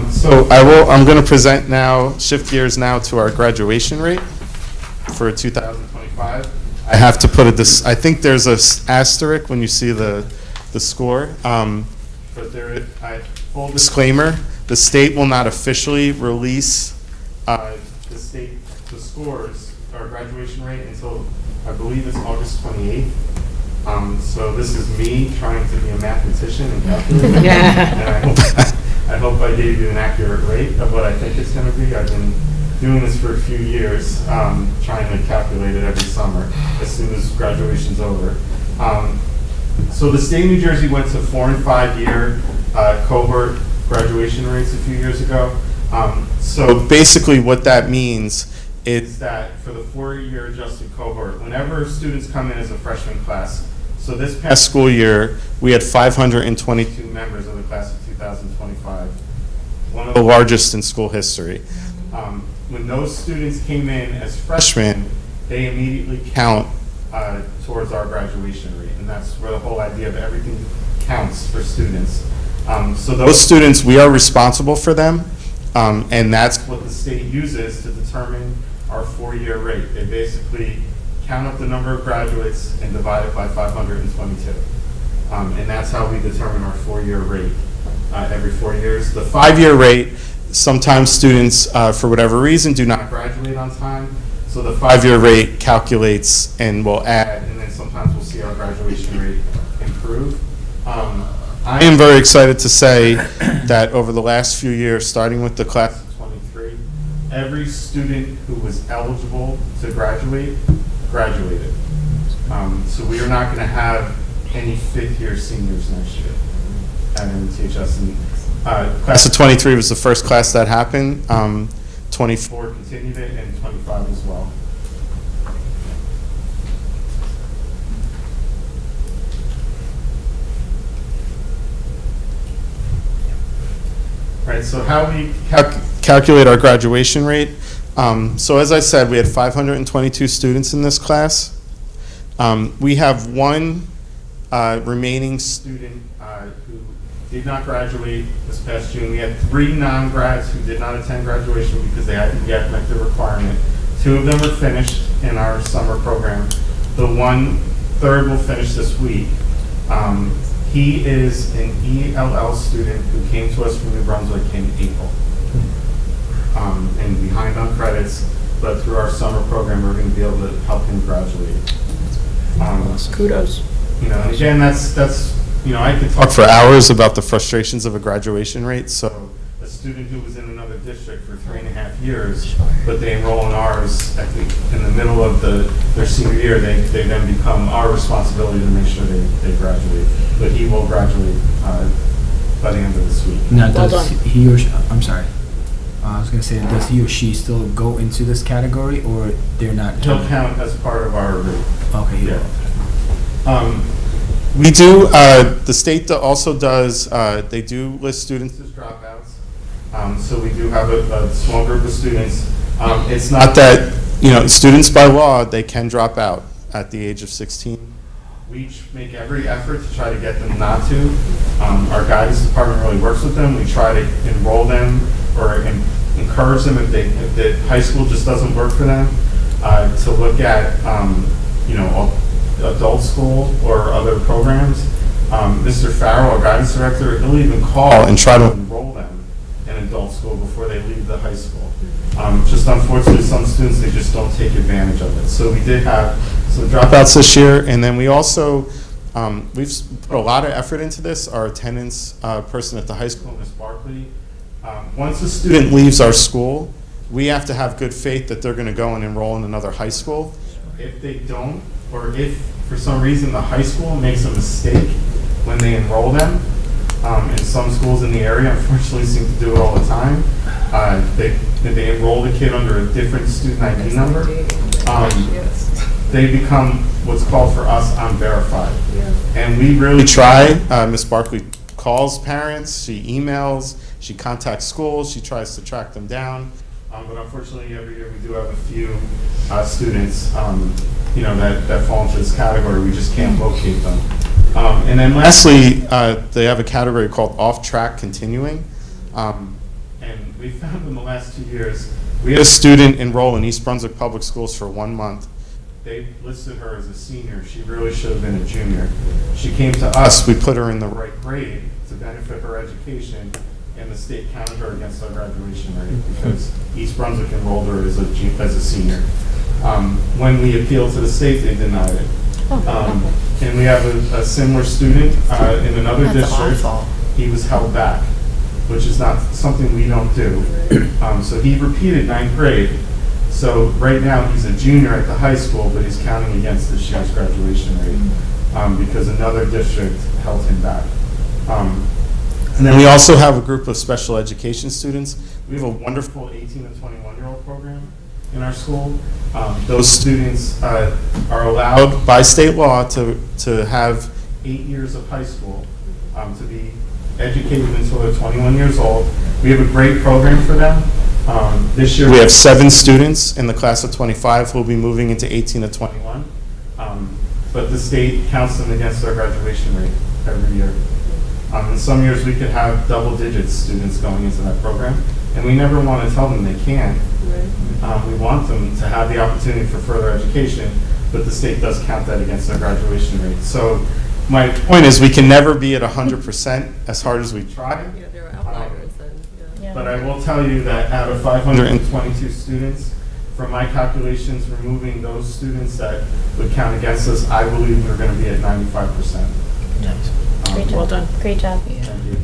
S10: So
S12: I'm going to present now, shift gears now to our graduation rate for 2025. I have to put I think there's a asterisk when you see the score.
S10: But full
S12: Disclaimer, the state will not officially release
S10: the scores, our graduation rate, until I believe it's August 28th. So this is me trying to be a mathematician and calculate. And I hope I gave you an accurate rate of what I think it's going to be. I've been doing this for a few years, trying to calculate it every summer as soon as graduation's over. So the state of New Jersey went to 4- and 5-year cohort graduation rates a few years ago.
S12: So basically what that means
S10: is that for the 4-year adjusted cohort, whenever students come in as a freshman class, so this past
S12: school year, we had 522
S10: members of the class of 2025, one of
S12: the largest in school history.
S10: When those students came in as freshmen, they immediately count towards our graduation rate, and that's where the whole idea of everything counts for students. So
S12: Those students, we are responsible for them, and that's
S10: what the state uses to determine our 4-year rate. They basically count up the number of graduates and divide it by 522. And that's how we determine our 4-year rate every 4 years. The 5-year rate, sometimes students, for whatever reason, do not graduate on time. So the 5-year rate calculates and will add, and then sometimes we'll see our graduation rate improve.
S12: I am very excited to say that over the last few years, starting with the class
S10: of 23, every student who was eligible to graduate, graduated. So we are not going to have any 5th-year seniors next year at MTHS. And,
S12: class of 23 was the first class that happened.
S10: 24 continued it, and 25 as well. Right, so how we
S12: calculate our graduation rate. So as I said, we had 522 students in this class. We have one remaining student who did not graduate this past June. We had 3 non-grads who did not attend graduation because they hadn't yet met the requirement. 2 of them are finished in our summer program. The third will finish this week. He is an ELL student who came to us from New Brunswick in April. And behind on credits, but through our summer program, we're going to be able to help him graduate.
S5: Kudos.
S12: You know, and again, that's you know, I could talk for hours about the frustrations of a graduation rate. So a student who was in another district for 3.5 years, but they enroll in ours in the middle of their senior year, they then become our responsibility to make sure they graduate. But he will graduate by the end of this week.
S6: Now,
S5: Well
S6: does
S5: done.
S6: he or she, I'm sorry. I was going to say, does he or she still go into this category, or they're not?
S12: He'll count as part of our rate.
S6: Okay, he
S12: Yeah.
S6: will.
S12: We do, the state also does, they do list students as dropouts. So we do have a small group of students. It's not that, you know, students by law, they can drop out at the age of 16. We make every effort to try to get them not to. Our guidance department really works with them. We try to enroll them or encourage them if the high school just doesn't work for them, to look at, you know, adult school or other programs. Mr. Farrell, our guidance director, he'll even call and try to enroll them in adult school before they leave the high school. Just unfortunately, some students, they just don't take advantage of it. So we did have some dropouts this year, and then we also, we've put a lot of effort into this. Our attendance person at the high school, Ms. Barkley, once a student leaves our school, we have to have good faith that they're going to go and enroll in another high school. If they don't, or if for some reason the high school makes a mistake when they enroll them, and some schools in the area unfortunately seem to do it all the time, they enroll the kid under a different student ID number, they become what's called for us unverified. And we really try. Ms. Barkley calls parents, she emails, she contacts schools, she tries to track them down. But unfortunately, every year we do have a few students, you know, that fall into this category. We just can't locate them. And then lastly, they have a category called off-track continuing. And we found in the last 2 years, we had a student enroll in East Brunswick Public Schools for 1 month. They listed her as a senior. She really should have been a junior. She came to us. We put her in the right grade to benefit her education, and the state counted her against our graduation rate because East Brunswick enrolled her as a senior. When we appealed to the state, they denied it. And we have a similar student in another district. He was held back, which is not something we don't do. So he repeated 9th grade. So right now he's a junior at the high school, but he's counting against this year's graduation rate because another district held him back. And then we also have a group of special education students. We have a wonderful 18 to 21-year-old program in our school. Those students are allowed by state law to have 8 years of high school, to be educated until they're 21 years old. We have a great program for them. This year we have 7 students in the class of 25 who will be moving into 18 to 21. But the state counts them against their graduation rate every year. In some years, we could have double-digit students going into that program, and we never want to tell them they can't. We want them to have the opportunity for further education, but the state does count that against their graduation rate. So my point is we can never be at 100% as hard as we try. But I will tell you that out of 522 students, from my calculations, removing those students that would count against us, I believe we're going to be at 95%.
S9: Great job.
S5: Well done.
S9: Great job.
S12: Thank you.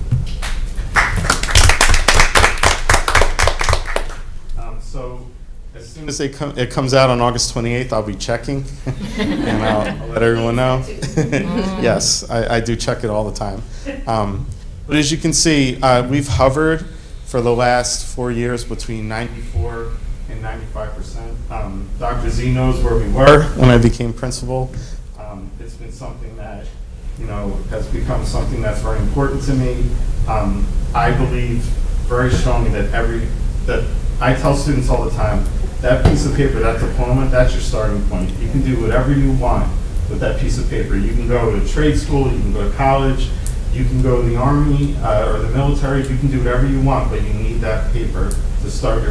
S12: So as soon as it comes out on August 28th, I'll be checking, and I'll let everyone know. Yes, I do check it all the time. But as you can see, we've hovered for the last 4 years between 94 and 95%. Dr. Z knows where we were when I became principal. It's been something that, you know, has become something that's very important to me. I believe very strongly that I tell students all the time, that piece of paper, that diploma, that's your starting point. You can do whatever you want with that piece of paper. You can go to trade school, you can go to college, you can go to the Army or the military, you can do whatever you want, but you need that paper to start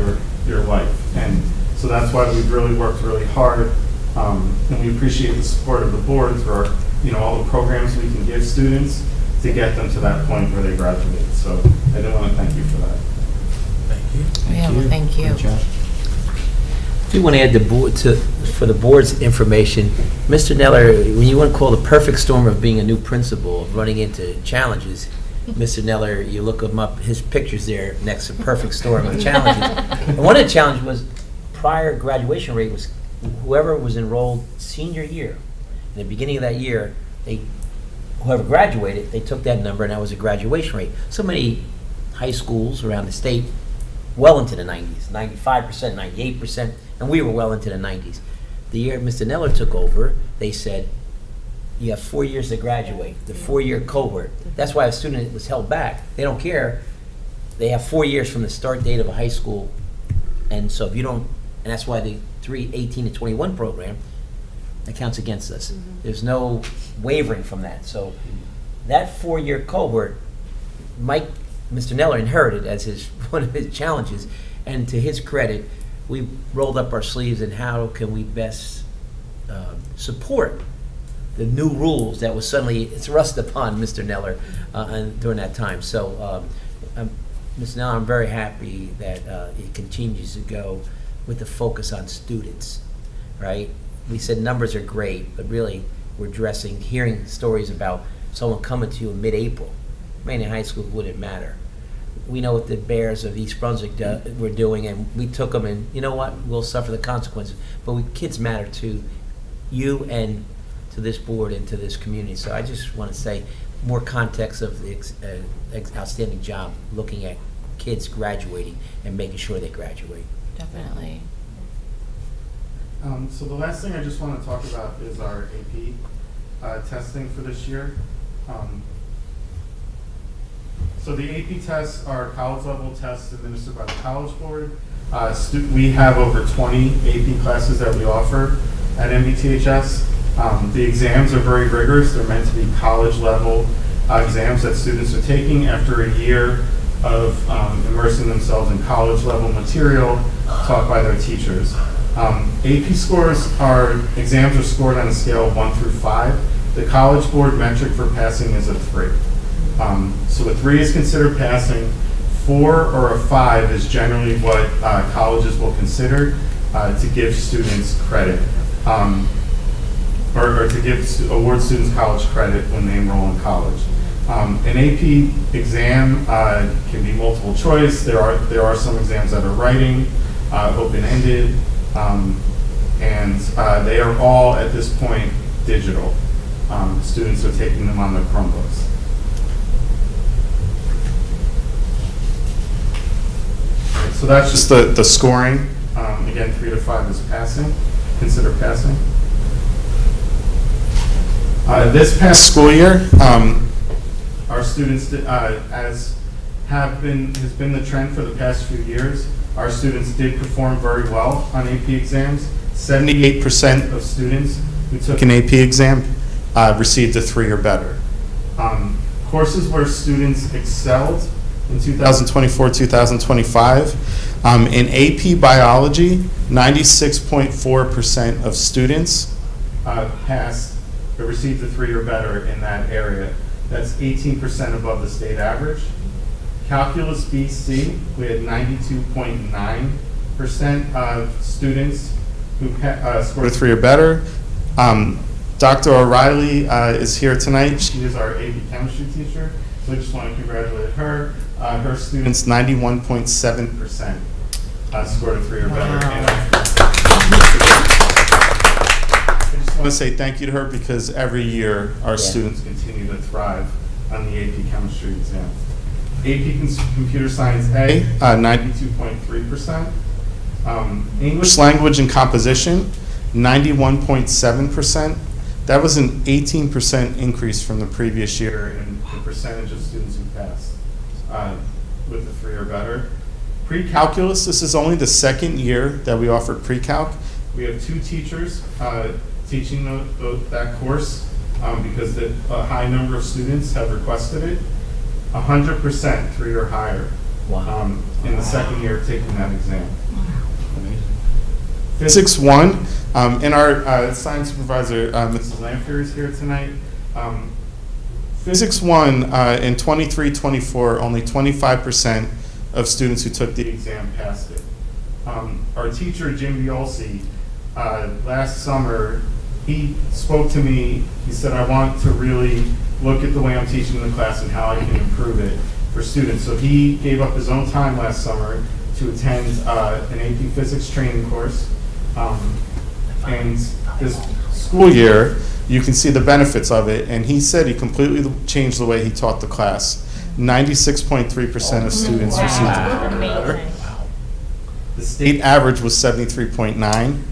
S12: your life. And so that's why we've really worked really hard, and we appreciate the support of the board for all the programs we can give students to get them to that point where they graduate. So I do want to thank you for that.
S8: Thank you.
S1: Yeah, well, thank you.
S2: Great job.
S4: If you want to add for the board's information, Mr. Neller, when you want to call the perfect storm of being a new principal, of running into challenges, Mr. Neller, you look him up, his picture's there next to perfect storm of challenges. And one of the challenges was prior graduation rate was whoever was enrolled senior year. In the beginning of that year, whoever graduated, they took that number and that was a graduation rate. So many high schools around the state, well into the 90s, 95%, 98%, and we were well into the 90s. The year Mr. Neller took over, they said, you have 4 years to graduate, the 4-year cohort. That's why a student was held back. They don't care. They have 4 years from the start date of a high school. And so if you don't, and that's why the 18 to 21 program, that counts against us. There's no wavering from that. So that 4-year cohort, Mr. Neller inherited as one of his challenges. And to his credit, we rolled up our sleeves and how can we best support the new rules that was suddenly thrust upon Mr. Neller during that time. So, Mr. Neller, I'm very happy that it continues to go with the focus on students, right? We said numbers are great, but really we're hearing stories about someone coming to you in mid-April. Maybe in high school it wouldn't matter. We know what the Bears of East Brunswick were doing, and we took them, and you know what? We'll suffer the consequences. But kids matter to you and to this board and to this community. So I just want to say more context of the outstanding job looking at kids graduating and making sure they graduate.
S1: Definitely.
S12: So the last thing I just want to talk about is our AP testing for this year. So the AP tests are college level tests administered by the College Board. We have over 20 AP classes that we offer at MBTHS. The exams are very rigorous. They're meant to be college level exams that students are taking after a year of immersing themselves in college level material taught by their teachers. AP exams are scored on a scale of 1 through 5. The College Board metric for passing is a 3. So a 3 is considered passing. 4 or a 5 is generally what colleges will consider to give students credit, or to award students college credit when they enroll in college. An AP exam can be multiple choice. There are some exams that are writing, open-ended, and they are all at this point digital. Students are taking them on their Chromebooks. So that's just the scoring. Again, 3 to 5 is passing, considered passing. This past school year, our students, as has been the trend for the past few years, our students did perform very well on AP exams. 78% of students who took an AP exam received a 3 or better. Courses where students excelled in 2024-2025. In AP Biology, 96.4% of students received a 3 or better in that area. That's 18% above the state average. Calculus BC, we had 92.9% of students who scored a 3 or better. Dr. O'Reilly is here tonight. She is our AP chemistry teacher, so I just want to congratulate her. Her students, 91.7% scored a 3 or better. And I just want to say thank you to her because every year our students continue to thrive on the AP chemistry exam. AP Computer Science A, 92.3%. English Language and Composition, 91.7%. That was an 18% increase from the previous year in the percentage of students who passed with a 3 or better. Pre-calculus, this is only the second year that we offered pre-calc. We have 2 teachers teaching that course because a high number of students have requested it. 100% 3 or higher in the second year of taking that exam. Physics 1, and our science supervisor, Mrs. Lanfear, is here tonight. Physics 1 in 23-24, only 25% of students who took the exam passed it. Our teacher, Jim Biolsi, last summer, he spoke to me. He said, I want to really look at the way I'm teaching the class and how I can improve it for students. So he gave up his own time last summer to attend an AP Physics training course. And this school year, you can see the benefits of it. And he said he completely changed the way he taught the class. 96.3% of students received it. The state average was 73.9.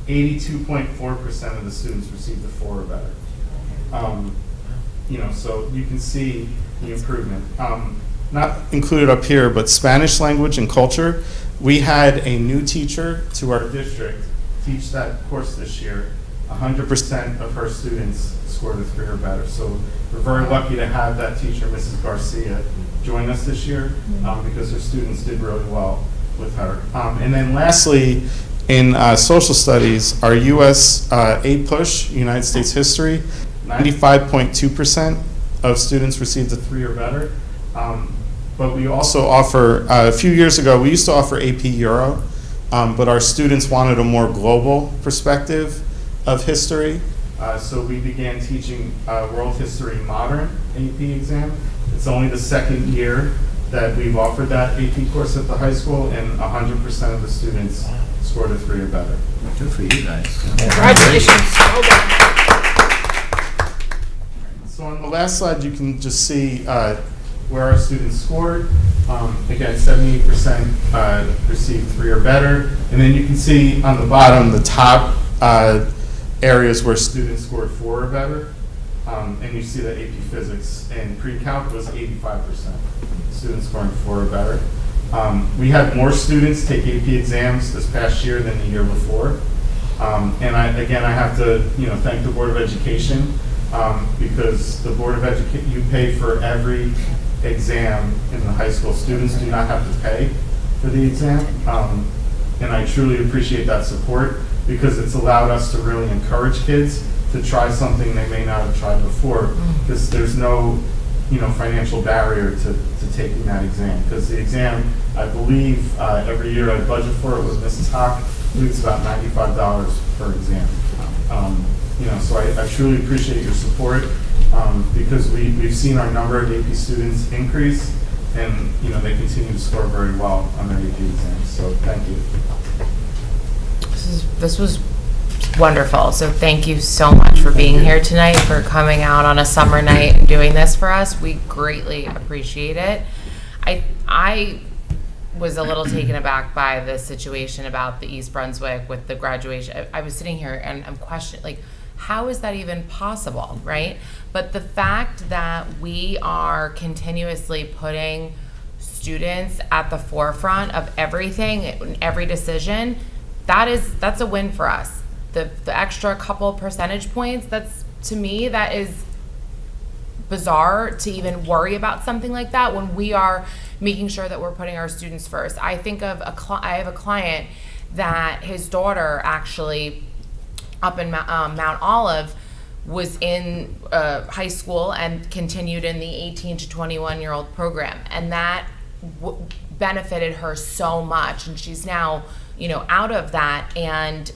S12: 82.4% of the students received a 4 or better. So you can see the improvement. Not included up here, but Spanish language and culture. We had a new teacher to our district teach that course this year. 100% of her students scored a 3 or better. So we're very lucky to have that teacher, Mrs. Garcia, join us this year because her students did really well with her. And then lastly, in social studies, our U.S. A-Push, United States History, 95.2% of students received a 3 or better. But we also offer, a few years ago, we used to offer AP Euro, but our students wanted a more global perspective of history. So we began teaching World History Modern AP exam. It's only the second year that we've offered that AP course at the high school, and 100% of the students scored a 3 or better.
S6: Good for you guys.
S5: Congratulations. Well done.
S12: So on the last slide, you can just see where our students scored. Again, 78% received 3 or better. And then you can see on the bottom, the top areas where students scored 4 or better. And you see that AP Physics and pre-calc was 85%. Students scoring 4 or better. We had more students take AP exams this past year than the year before. And I have to thank the Board of Education because the Board of Education, you pay for every exam in the high school. Students do not have to pay for the exam. And I truly appreciate that support because it's allowed us to really encourage kids to try something they may not have tried before because there's no financial barrier to taking that exam. Because the exam, I believe, every year I budget for it with Mrs. Hawk, I believe it's about $95 per exam. So I truly appreciate your support because we've seen our number of AP students increase and they continue to score very well on their AP exams. So thank you.
S1: This was wonderful. So thank you so much for being here tonight, for coming out on a summer night and doing this for us. We greatly appreciate it. I was a little taken aback by the situation about the East Brunswick with the graduation. I was sitting here and I'm questioning, like, how is that even possible, right? But the fact that we are continuously putting students at the forefront of everything, every decision, that's a win for us. The extra couple percentage points, to me, that is bizarre to even worry about something like that when we are making sure that we're putting our students first. I think of I have a client that his daughter actually up in Mount Olive was in high school and continued in the 18 to 21-year-old program, and that benefited her so much, and she's now out of that, and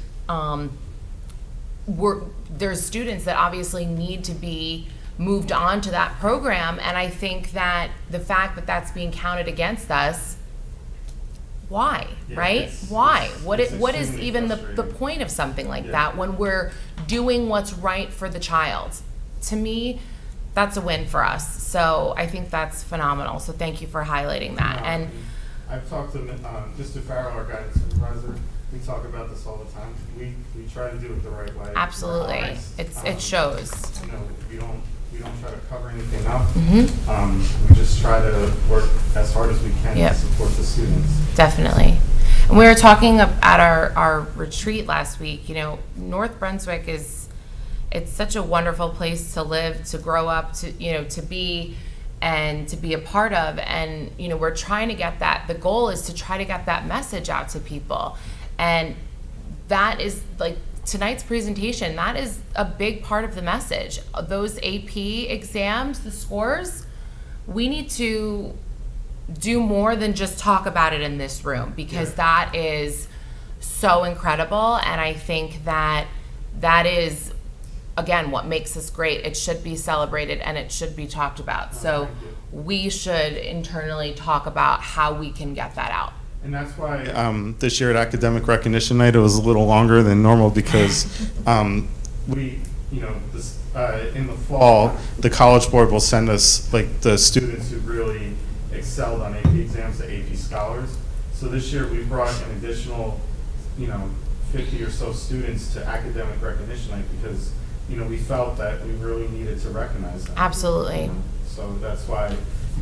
S1: there's students that obviously need to be moved on to that program, and I think that the fact that that's being counted against us, why, right? Why? What is even the point of something like that when we're doing what's right for the child? To me, that's a win for us. So I think that's phenomenal. So thank you for highlighting that. And
S12: I've talked to Mr. Farrell, our guidance supervisor. We talk about this all the time. We try to do it the right way.
S1: Absolutely, it shows.
S12: We don't try to cover anything up. We just try to work as hard as we can to support the students.
S1: Definitely. And we were talking at our retreat last week, you know, North Brunswick it's such a wonderful place to live, to grow up, to, you know, to be and to be a part of. And, you know, we're trying to get that, the goal is to try to get that message out to people. And that is, like, tonight's presentation, that is a big part of the message. Those AP exams, the scores, we need to do more than just talk about it in this room, because that is so incredible. And I think that is, again, what makes us great. It should be celebrated and it should be talked about. So we should internally talk about how we can get that out.
S12: And that's why this year at Academic Recognition Night, it was a little longer than normal because we, you know, in the fall, the College Board will send us like the students who really excelled on AP exams, the AP scholars. So this year we brought an additional, you know, 50 or so students to Academic Recognition Night because, you know, we felt that we really needed to recognize them.
S1: Absolutely.
S12: You know? So that's why,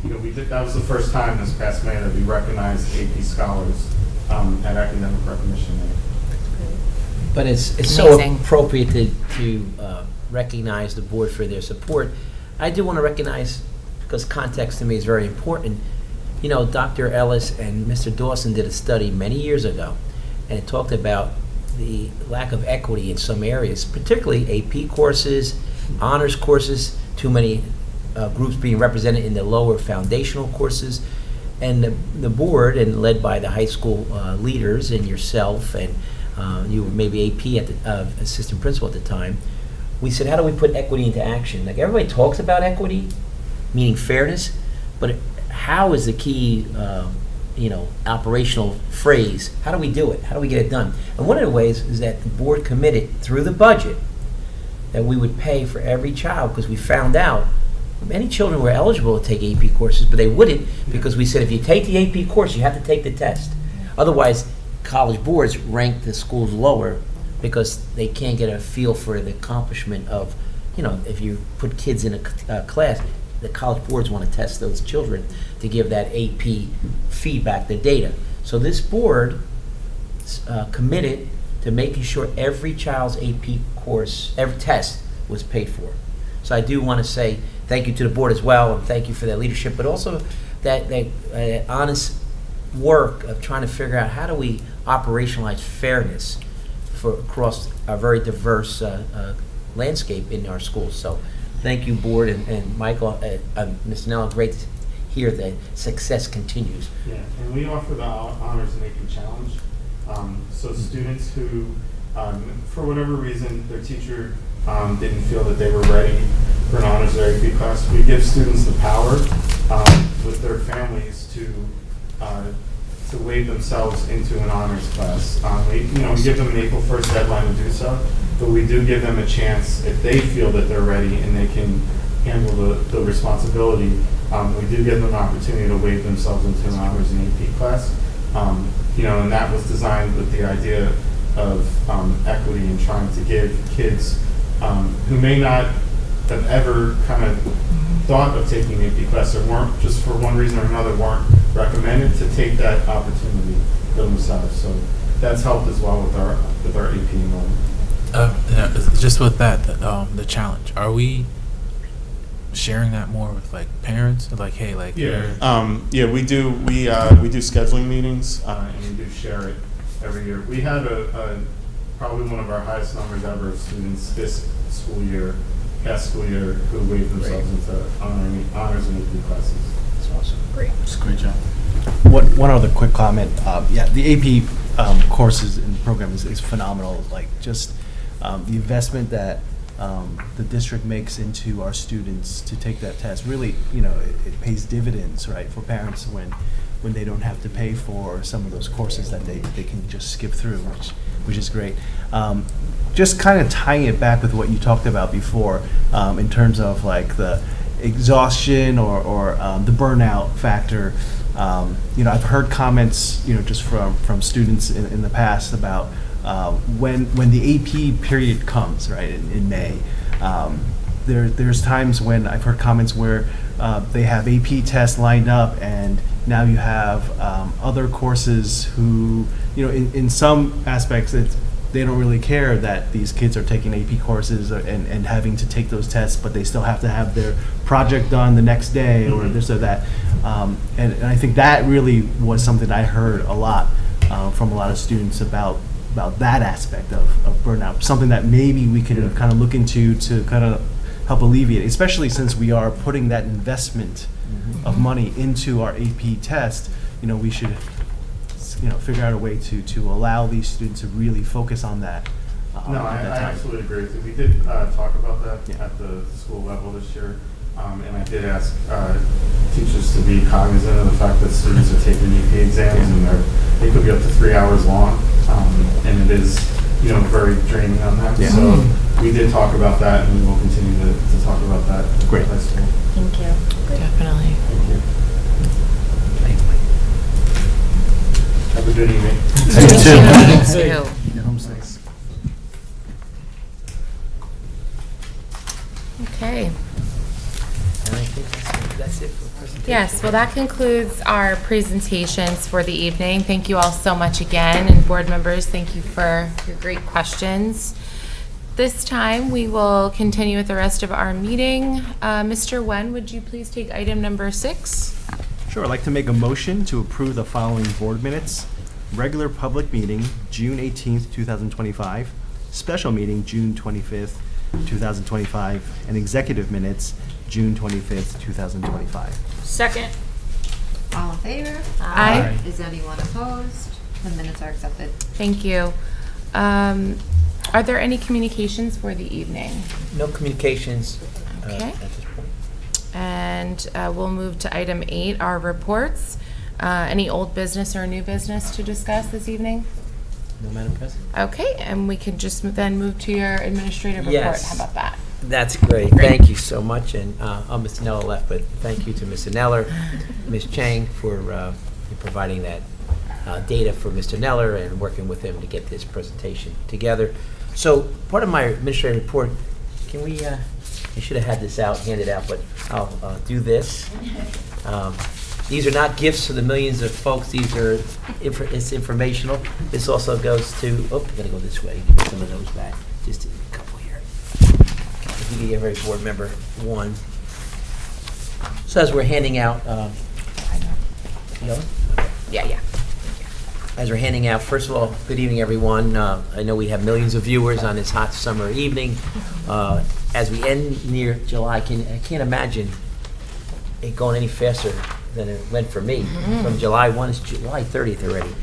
S12: you know, that was the first time this past May that we recognized AP scholars at Academic Recognition Night.
S4: But it's so
S1: Amazing.
S4: appropriate to recognize the board for their support. I do want to recognize, because context to me is very important, you know, Dr. Ellis and Mr. Dawson did a study many years ago, and it talked about the lack of equity in some areas, particularly AP courses, honors courses, too many groups being represented in the lower foundational courses. And the board, and led by the high school leaders and yourself, and you were maybe AP at the assistant principal at the time, we said, how do we put equity into action? Like, everybody talks about equity, meaning fairness, but how is the key you know, operational phrase? How do we do it? How do we get it done? And one of the ways is that the board committed through the budget that we would pay for every child, because we found out many children were eligible to take AP courses, but they wouldn't, because we said if you take the AP course, you have to take the test. Otherwise, college boards rank the schools lower because they can't get a feel for the accomplishment of, you know, if you put kids in a class, the college boards want to test those children to give that AP feedback, the data. So this board committed to making sure every child's AP course, every test was paid for. So I do want to say thank you to the board as well, and thank you for their leadership, but also that honest work of trying to figure out how do we operationalize fairness for across a very diverse landscape in our schools. So thank you, board, and Michael, Mr. Nella, great to hear that success continues.
S12: Yeah, and we offer the Honors and AP Challenge. So students who, for whatever reason, their teacher didn't feel that they were ready for an honors or AP class, we give students the power with their families to waive themselves into an honors class. We give them an April 1st deadline to do so, but we do give them a chance if they feel that they're ready and they can handle the responsibility. We do give them an opportunity to waive themselves into an honors and AP class. And that was designed with the idea of equity and trying to give kids who may not have ever kind of thought of taking AP class or weren't, just for one reason or another, weren't recommended to take that opportunity for themselves. So that's helped as well with our AP enrollment.
S8: Just with that, the challenge, are we sharing that more with like parents? Like, hey, like,
S12: we do. We do scheduling meetings, and we do share it every year. We had probably one of our highest numbers ever of students this past school year, who waived themselves into honors and AP classes.
S4: That's awesome.
S5: Great.
S2: It's a great job. One other quick comment. The AP courses and program is phenomenal. Like, just the investment that the district makes into our students to take that test, really, it pays dividends, right, for parents when they don't have to pay for some of those courses that they can just skip through, which is great. Just kind of tying it back with what you talked about before, in terms of like the exhaustion or the burnout factor. I've heard comments, just from students in the past about when the AP period comes, right, in May. There's times when I've heard comments where they have AP tests lined up, and now you have other courses who, in some aspects, they don't really care that these kids are taking AP courses and having to take those tests, but they still have to have their project done the next day or this or that. And I think that really was something I heard a lot from a lot of students about that aspect of burnout, something that maybe we could kind of look into to kind of help alleviate, especially since we are putting that investment of money into our AP test. We should figure out a way to allow these students to really focus on that.
S12: No, I absolutely agree with you. We did talk about that at the school level this year, and I did ask teachers to be cognizant of the fact that students are taking AP exams, and they could be up to 3 hours long, and it is very draining on them.
S2: Yeah.
S12: So we did talk about that, and we will continue to talk about that.
S2: Great.
S12: High school.
S9: Thank you. Definitely.
S12: Thank you. Have a good evening.
S2: Get home safe.
S1: Okay.
S4: And I think that's it for presentation.
S1: Yes, well, that concludes our presentations for the evening. Thank you all so much again, and board members, thank you for your great questions. This time, we will continue with the rest of our meeting. Mr. Wen, would you please take item number 6?
S2: Sure, I'd like to make a motion to approve the following board minutes. Regular public meeting, June 18th, 2025. Special meeting, June 25th, 2025. And executive minutes, June 25th, 2025.
S5: Second.
S3: All in favor?
S1: Aye.
S3: Is anyone opposed? The minutes are accepted.
S1: Thank you. Are there any communications for the evening?
S4: No communications
S1: Okay.
S4: at this point.
S1: And we'll move to item 8, our reports. Any old business or new business to discuss this evening?
S4: No, Madam President?
S1: Okay, and we can just then move to your administrative report.
S4: Yes.
S1: How about that?
S4: That's great. Thank you so much. And Mr. Neller left, but thank you to Mr. Neller, Ms. Chang for providing that data for Mr. Neller and working with him to get this presentation together. So part of my administrative report, can we, I should have had this handed out, but I'll do this. These are not gifts to the millions of folks. These are, it's informational. This also goes to, I gotta go this way, give some of those back. Just a couple here. You can give every board member one. So as we're handing out,
S1: Yeah.
S4: as we're handing out, first of all, good evening, everyone. I know we have millions of viewers on this hot summer evening. As we end near July, I can't imagine it going any faster than it went for me. From July 1, it's July 30th already.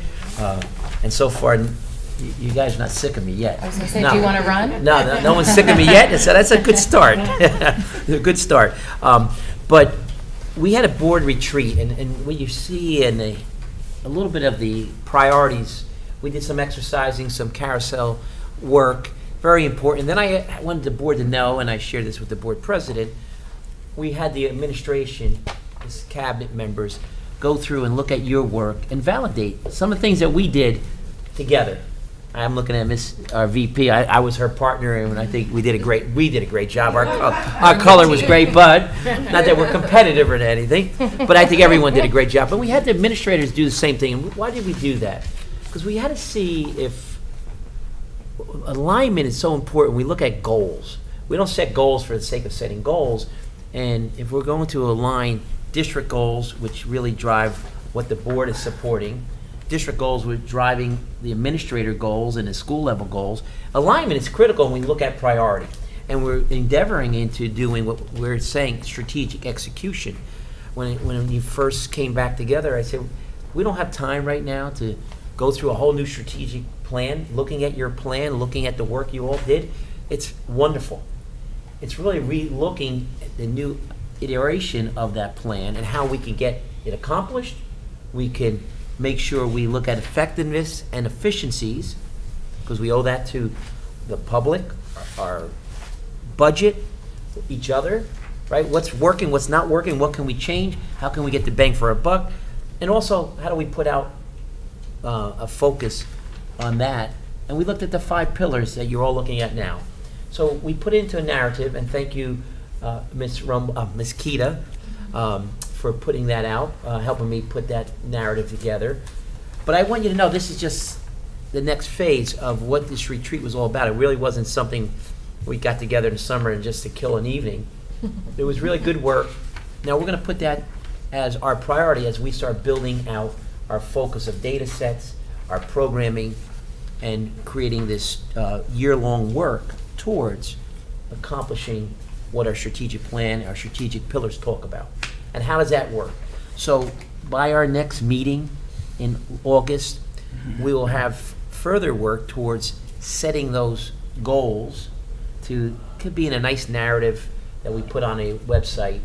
S4: And so far, you guys are not sick of me yet.
S1: I was going to say, do you want to run?
S4: No one's sick of me yet, so that's a good start. A good start. But we had a board retreat, and what you see in a little bit of the priorities, we did some exercising, some carousel work, very important. Then I wanted the board to know, and I shared this with the board president, we had the administration, as cabinet members, go through and look at your work and validate some of the things that we did together. I'm looking at our VP. I was her partner, and I think we did a great job. Our color was great, but not that we're competitive or anything, but I think everyone did a great job. But we had the administrators do the same thing. And why did we do that? Because we had to see if alignment is so important. We look at goals. We don't set goals for the sake of setting goals. And if we're going to align district goals, which really drive what the board is supporting, district goals with driving the administrator goals and the school level goals, alignment is critical when we look at priority. And we're endeavoring into doing what we're saying, strategic execution. When you first came back together, I said, we don't have time right now to go through a whole new strategic plan, looking at your plan, looking at the work you all did. It's wonderful. It's really re-looking at the new iteration of that plan and how we can get it accomplished. We can make sure we look at effectiveness and efficiencies, because we owe that to the public, our budget, each other, right? What's working, what's not working, what can we change, how can we get the bang for our buck, and also how do we put out a focus on that. And we looked at the 5 pillars that you're all looking at now. So we put it into a narrative, and thank you, Ms. Kita, for putting that out, helping me put that narrative together. But I want you to know this is just the next phase of what this retreat was all about. It really wasn't something we got together in the summer and just to kill an evening. It was really good work. Now we're going to put that as our priority as we start building out our focus of data sets, our programming, and creating this year-long work towards accomplishing what our strategic plan, our strategic pillars talk about. And how does that work? So by our next meeting in August, we will have further work towards setting those goals could be in a nice narrative that we put on a website,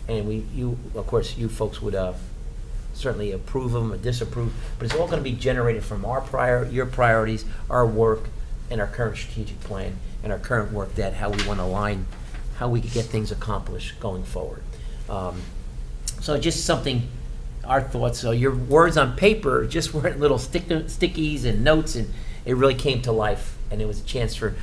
S4: and of course, you folks would certainly approve them or disapprove, but it's all going to be generated from your priorities, our work, and our current strategic plan, and our current work that how we want to align, how we can get things accomplished going forward. So just something, our thoughts. So your words on paper just weren't little stickies and notes, and it really came to life. And it was a chance for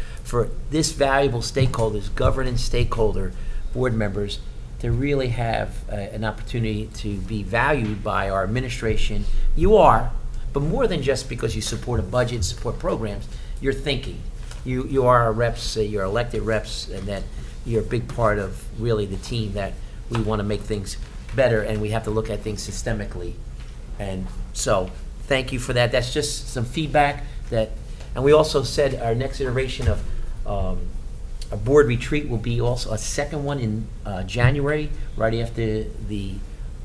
S4: this valuable stakeholders, governance stakeholder, board members, to really have an opportunity to be valued by our administration. You are, but more than just because you support a budget, support programs, you're thinking. You are our reps, you're elected reps, and that you're a big part of really the team that we want to make things better, and we have to look at things systemically. And so, thank you for that. That's just some feedback and we also said our next iteration of a board retreat will be also a second one in January, right after the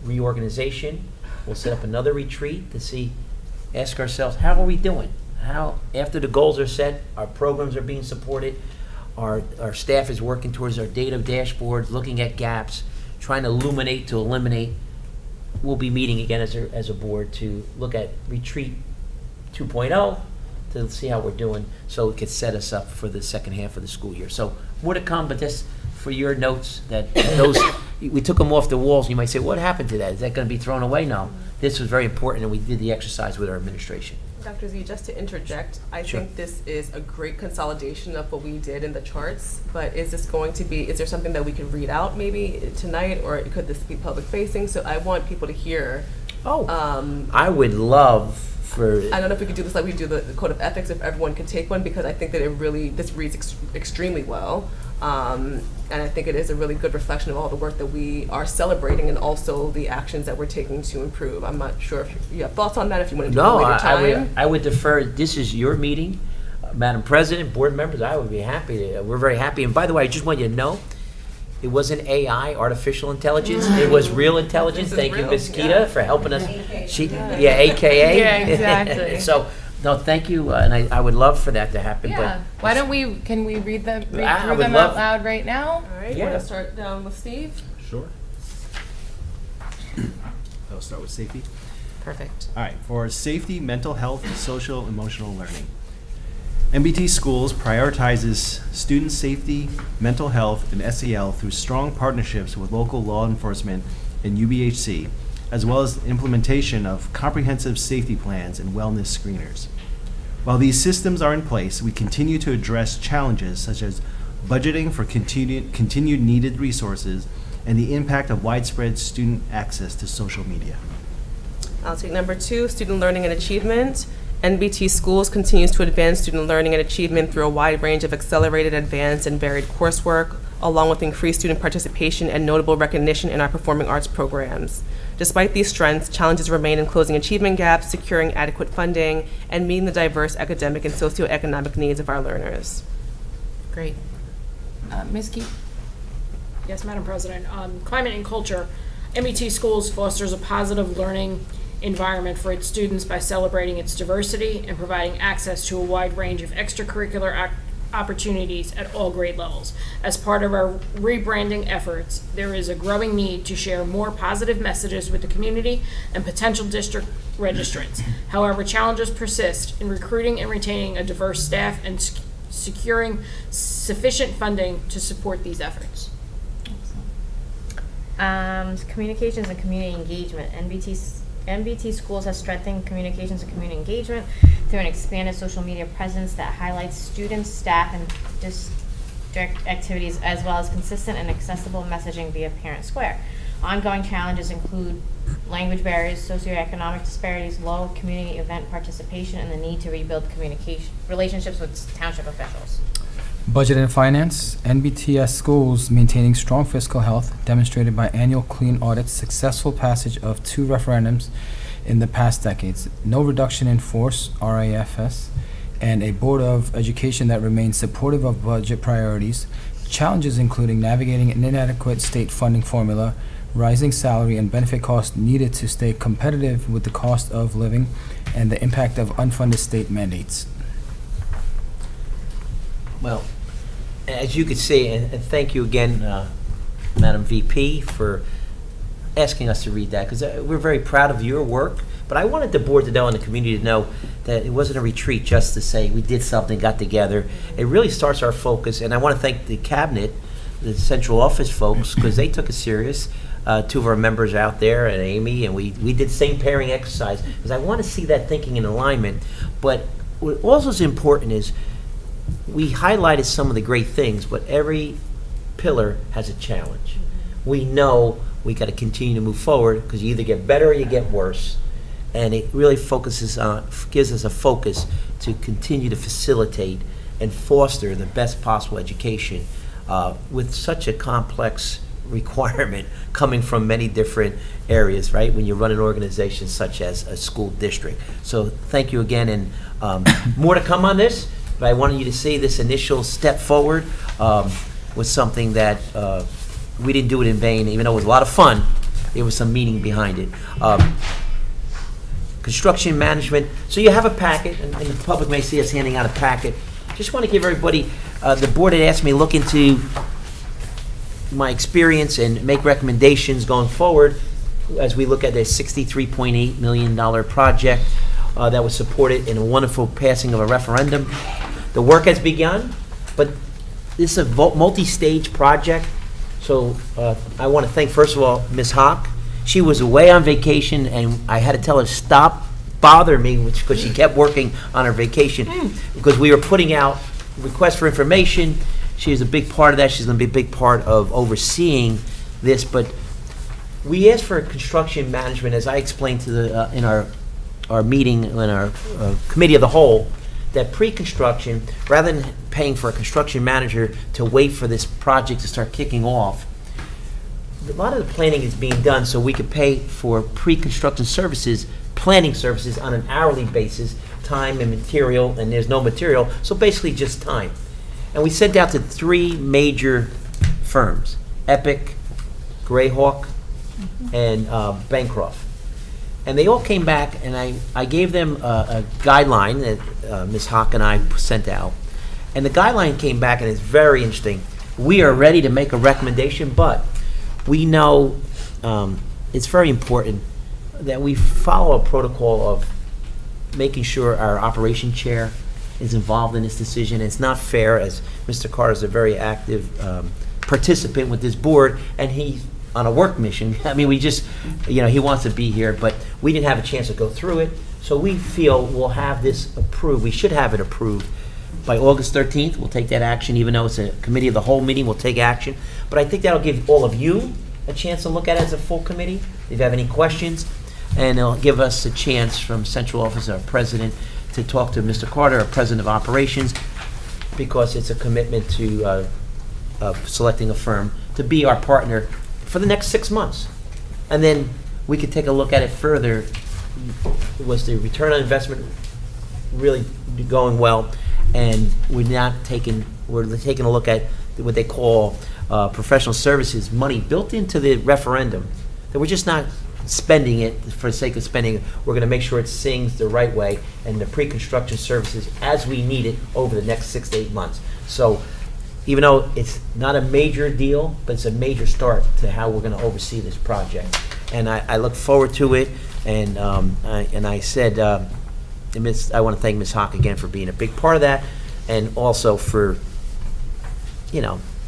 S4: reorganization. We'll set up another retreat to ask ourselves, how are we doing? How, after the goals are set, our programs are being supported, our staff is working towards our data dashboards, looking at gaps, trying to illuminate to eliminate. We'll be meeting again as a board to look at retreat 2.0 to see how we're doing, so it could set us up for the second half of the school year. So more to come, but just for your notes that we took them off the walls. You might say, what happened to that? Is that going to be thrown away? No. This was very important, and we did the exercise with our administration.
S11: Dr. Z, just to interject, I
S4: Sure.
S11: think this is a great consolidation of what we did in the charts, but is there something that we could read out maybe tonight, or could this be public facing? So I want people to hear.
S4: I would love
S11: I don't know if we could do this like we do the code of ethics, if everyone could take one, because I think that this reads extremely well. And I think it is a really good reflection of all the work that we are celebrating and also the actions that we're taking to improve. I'm not sure if you have thoughts on that, if you want to do it later time.
S4: I would defer. This is your meeting, Madam President, board members. I would be happy to. We're very happy. And by the way, I just want you to know, it wasn't AI, artificial intelligence. It was real intelligence. Thank you, Ms. Kita, for helping us. AKA.
S1: Yeah, exactly.
S4: So, no, thank you, and I would love for that to happen.
S1: Yeah. Why don't can we read them
S4: would
S1: out loud right now?
S11: All right, you want to start down with Steve?
S2: Sure. I'll start with safety.
S1: Perfect.
S2: All right, for safety, mental health, and social emotional learning. MBT Schools prioritizes student safety, mental health, and SEL through strong partnerships with local law enforcement and UBHC, as well as implementation of comprehensive safety plans and wellness screeners. While these systems are in place, we continue to address challenges such as budgeting for continued needed resources and the impact of widespread student access to social media.
S11: I'll take number 2, student learning and achievement. NBT Schools continues to advance student learning and achievement through a wide range of accelerated, advanced, and varied coursework, along with increased student participation and notable recognition in our performing arts programs. Despite these strengths, challenges remain in closing achievement gaps, securing adequate funding, and meeting the diverse academic and socioeconomic needs of our learners.
S1: Great. Ms. Keith?
S5: Yes, Madam President. Climate and culture. MBT Schools fosters a positive learning environment for its students by celebrating its diversity and providing access to a wide range of extracurricular opportunities at all grade levels. As part of our rebranding efforts, there is a growing need to share more positive messages with the community and potential district registrants. However, challenges persist in recruiting and retaining a diverse staff and securing sufficient funding to support these efforts.
S9: Communications and community engagement. MBT Schools has strengthened communications and community engagement through an expanded social media presence that highlights students, staff, and district activities, as well as consistent and accessible messaging via Parent Square. Ongoing challenges include language barriers, socioeconomic disparities, low community event participation, and the need to rebuild communication relationships with township officials.
S6: Budget and Finance, NBTS schools maintaining strong fiscal health demonstrated by annual clean audits, successful passage of 2 referendums in the past decades, no reduction in force, RAFS, and a Board of Education that remains supportive of budget priorities, challenges including navigating an inadequate state funding formula, rising salary and benefit costs needed to stay competitive with the cost of living, and the impact of unfunded state mandates.
S4: Well, as you can see, and thank you again, Madam VP, for asking us to read that, because we're very proud of your work. But I wanted the board to know and the community to know that it wasn't a retreat just to say we did something, got together. It really starts our focus, and I want to thank the cabinet, the central office folks, because they took it serious. 2 of our members out there, and Amy, and we did the same pairing exercise, because I want to see that thinking in alignment. But what also is important is we highlighted some of the great things, but every pillar has a challenge. We know we got to continue to move forward, because you either get better or you get worse. And it really focuses on, gives us a focus to continue to facilitate and foster the best possible education with such a complex requirement coming from many different areas, right, when you run an organization such as a school district. So thank you again, and more to come on this, but I wanted you to see this initial step forward was something that we didn't do it in vain. Even though it was a lot of fun, there was some meaning behind it. Construction management, so you have a packet, and the public may see us handing out a packet. Just want to give everybody, the board had asked me to look into my experience and make recommendations going forward as we look at a $63.8 million project that was supported in a wonderful passing of a referendum. The work has begun, but this is a multi-stage project. So I want to thank, first of all, Ms. Hawk. She was away on vacation, and I had to tell her, stop bothering me, because she kept working on her vacation, because we were putting out requests for information. She's a big part of that. She's going to be a big part of overseeing this. But we asked for construction management, as I explained to the in our meeting, in our committee of the whole, that pre-construction, rather than paying for a construction manager to wait for this project to start kicking off, a lot of the planning is being done so we could pay for pre-construction services, planning services on an hourly basis, time and material, and there's no material, so basically just time. And we sent out to 3 major firms, Epic, Greyhawk, and Bancroft. And they all came back, and I gave them a guideline that Ms. Hawk and I sent out. And the guideline came back, and it's very interesting. We are ready to make a recommendation, but we know it's very important that we follow a protocol of making sure our operation chair is involved in this decision. It's not fair, as Mr. Carter is a very active participant with this board, and he's on a work mission. I mean, we just, he wants to be here, but we didn't have a chance to go through it. So we feel we'll have this approved. We should have it approved by August 13th. We'll take that action, even though it's a committee of the whole meeting, we'll take action. But I think that'll give all of you a chance to look at it as a full committee, if you have any questions. And it'll give us a chance from central office, our president, to talk to Mr. Carter, our president of operations, because it's a commitment to selecting a firm to be our partner for the next 6 months. And then we could take a look at it further. Was the return on investment really going well? And we're taking a look at what they call professional services money built into the referendum, that we're just not spending it for the sake of spending it. We're going to make sure it sings the right way, and the pre-construction services as we need it over the next 6 to 8 months. So even though it's not a major deal, but it's a major start to how we're going to oversee this project. And I look forward to it. And I said, I want to thank Ms. Hawk again for being a big part of that, and also for,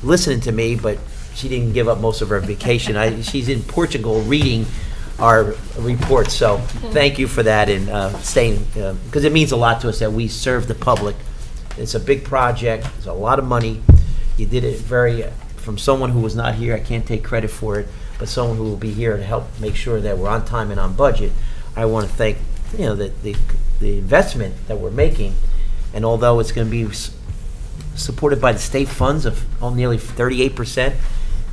S4: listening to me, but she didn't give up most of her vacation. She's in Portugal reading our report, so thank you for that, and staying, because it means a lot to us that we serve the public. It's a big project. It's a lot of money. You did it very from someone who was not here, I can't take credit for it, but someone who will be here to help make sure that we're on time and on budget, I want to thank, the investment that we're making. And although it's going to be supported by the state funds of nearly 38%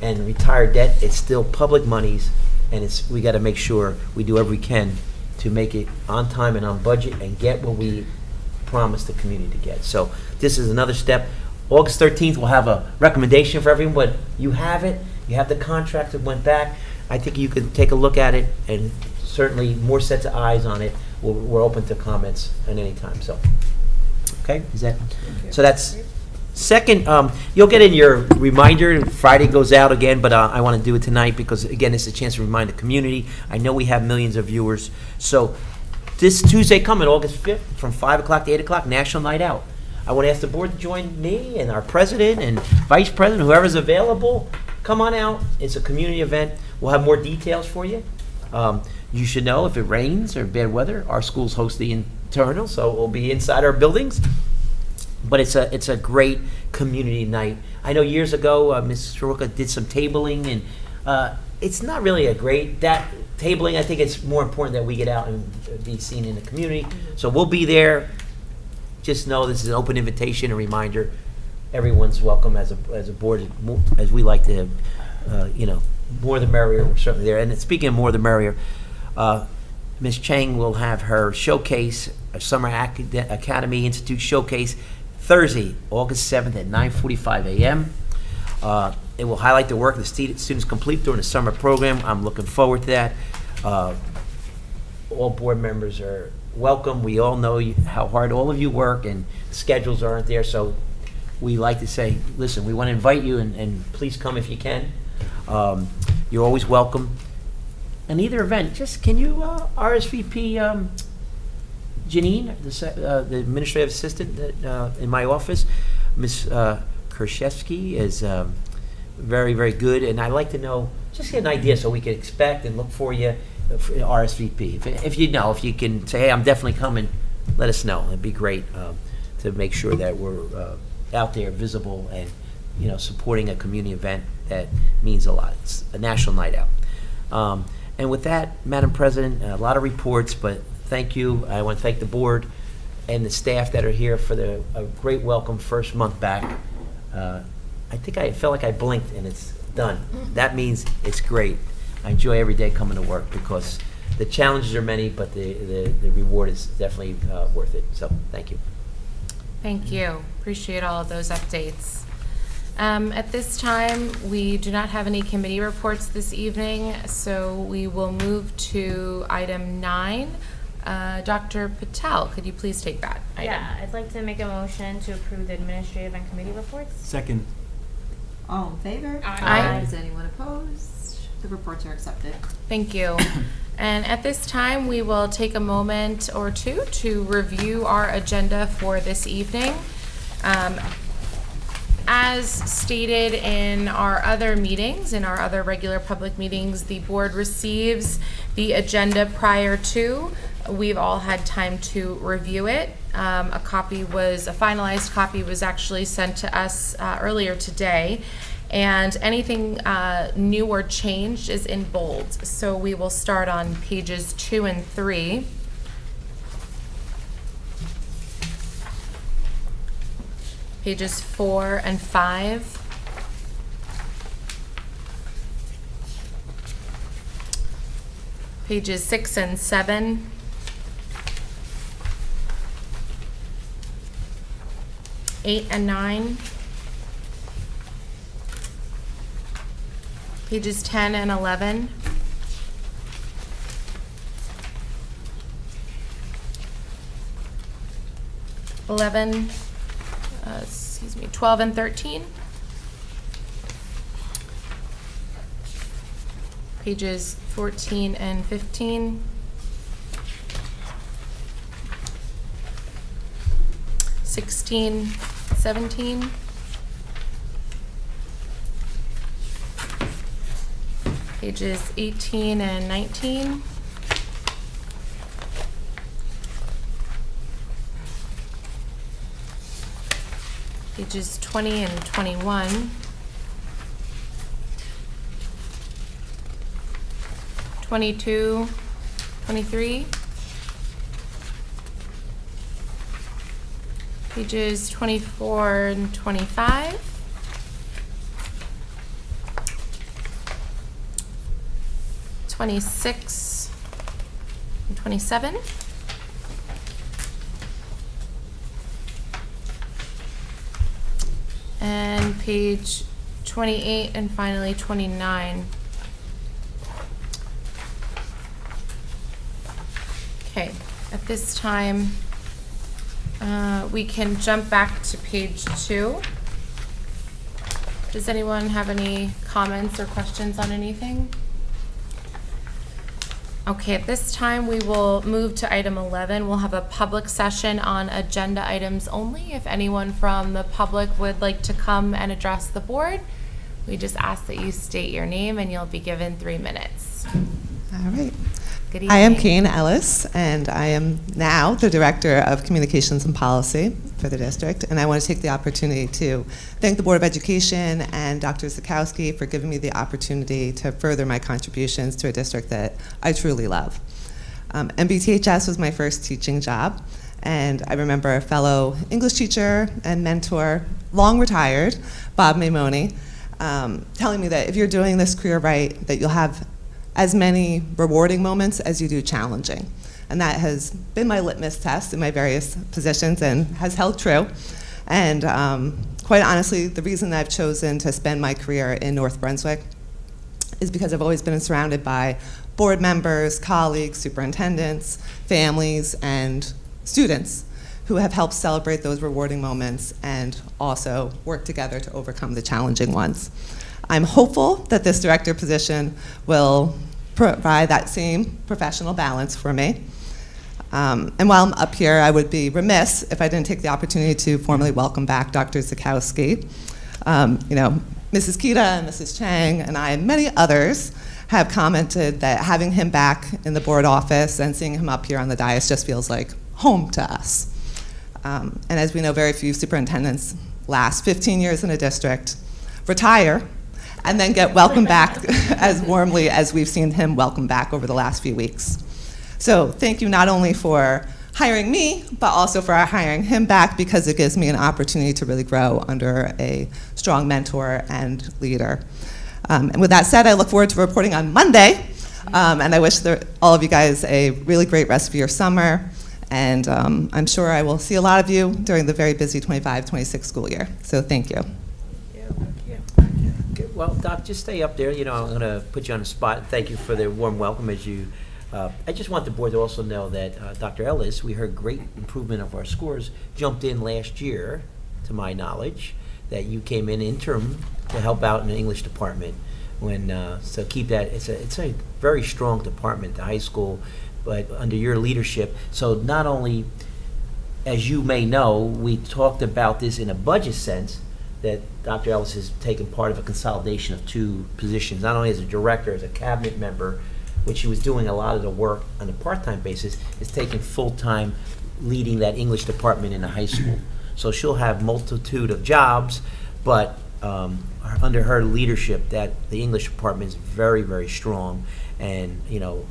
S4: and retired debt, it's still public monies, and we got to make sure we do everything we can to make it on time and on budget and get what we promised the community to get. So this is another step. August 13th, we'll have a recommendation for everyone, but you have it. You have the contract that went back. I think you could take a look at it, and certainly more sets of eyes on it. We're open to comments at any time. So, okay, is that? So that's second. You'll get in your reminder. Friday goes out again, but I want to do it tonight because again, it's a chance to remind the community. I know we have millions of viewers. So this Tuesday coming, August 5th, from 5 o'clock to 8 o'clock, National Night Out. I want to ask the board to join me and our president and vice president, whoever's available. Come on out. It's a community event. We'll have more details for you. You should know if it rains or bad weather, our schools host the internal, so we'll be inside our buildings. But it's a great community night. I know years ago, Ms. Soroka did some tabling, and it's not really that tabling. I think it's more important that we get out and be seen in the community. So we'll be there. Just know this is an open invitation, a reminder. Everyone's welcome as a board, as we like to have, more the merrier. We're certainly there. And speaking of more the merrier, Ms. Chang will have her showcase, a Summer Academy Institute showcase, Thursday, August 7th at 9:45 a.m. It will highlight the work the students complete during the summer program. I'm looking forward to that. All board members are welcome. We all know how hard all of you work, and schedules aren't there, so we like to say, listen, we want to invite you, and please come if you can. You're always welcome. And either event, just can you RSVP Janine, the administrative assistant in my office? Ms. Kershevsky is very, very good, and I'd like to know, just get an idea so we can expect and look for you for RSVP. If you can say, hey, I'm definitely coming, let us know. It'd be great to make sure that we're out there, visible, and supporting a community event that means a lot. It's a national night out. And with that, Madam President, a lot of reports, but thank you. I want to thank the board and the staff that are here for a great welcome first month back. I think I felt like I blinked and it's done. That means it's great. I enjoy every day coming to work because the challenges are many, but the reward is definitely worth it. So thank you.
S1: Thank you. Appreciate all of those updates. At this time, we do not have any committee reports this evening, so we will move to item 9. Dr. Patel, could you please take that item?
S9: Yeah, I'd like to make a motion to approve the administrative and committee reports.
S2: Second.
S3: All in favor?
S1: Aye.
S3: Is anyone opposed? The reports are accepted.
S1: Thank you. And at this time, we will take a moment or two to review our agenda for this evening. As stated in our other meetings, in our other regular public meetings, the board receives the agenda prior to. We've all had time to review it. A finalized copy was actually sent to us earlier today, and anything new or changed is in bold. So we will start on pages 2 and 3. Pages 4 and 5. Pages 6 and 7. Eight and 9. Pages 10 and 11. Eleven. 12 and 13. Pages 14 and 15. 16, 17. Pages 18 and 19. Pages 20 and 21. 22, 23. Pages 24 and 25. 26 and 27. And page 28 and finally 29. Okay, at this time, we can jump back to page 2. Does anyone have any comments or questions on anything? Okay, at this time, we will move to item 11. We'll have a public session on agenda items only. If anyone from the public would like to come and address the board, we just ask that you state your name and you'll be given 3 minutes.
S13: All right.
S1: Good
S13: I am
S1: evening.
S13: Kane Ellis, and I am now the Director of Communications and Policy for the district. And I want to take the opportunity to thank the Board of Education and Dr. Zakowski for giving me the opportunity to further my contributions to a district that I truly love. MBTHS was my first teaching job, and I remember a fellow English teacher and mentor, long retired, Bob Maimoni, telling me that if you're doing this career right, that you'll have as many rewarding moments as you do challenging. And that has been my litmus test in my various positions and has held true. And quite honestly, the reason that I've chosen to spend my career in North Brunswick is because I've always been surrounded by board members, colleagues, superintendents, families, and students who have helped celebrate those rewarding moments and also work together to overcome the challenging ones. I'm hopeful that this director position will provide that same professional balance for me. And while I'm up here, I would be remiss if I didn't take the opportunity to formally welcome back Dr. Zakowski. You know, Mrs. Kita and Mrs. Chang and I and many others have commented that having him back in the board office and seeing him up here on the dais just feels like home to us. And as we know, very few superintendents last 15 years in a district, retire, and then get welcomed back as warmly as we've seen him welcome back over the last few weeks. So thank you not only for hiring me, but also for hiring him back, because it gives me an opportunity to really grow under a strong mentor and leader. And with that said, I look forward to reporting on Monday, and I wish all of you guys a really great rest of your summer, and I'm sure I will see a lot of you during the very busy 25-26 school year. So thank you.
S4: Good. Well, Doc, just stay up there. You know, I'm going to put you on the spot. Thank you for the warm welcome as you. I just want the board to also know that Dr. Ellis, we heard great improvement of our scores, jumped in last year, to my knowledge, that you came in interim to help out in the English department. So keep that. It's a very strong department, the high school, but under your leadership. So not only, as you may know, we talked about this in a budget sense, that Dr. Ellis has taken part of a consolidation of 2 positions, not only as a director, as a cabinet member, which she was doing a lot of the work on a part-time basis, is taking full-time leading that English department in the high school. So she'll have multitude of jobs, but under her leadership, that the English department is very, very strong. And, you know,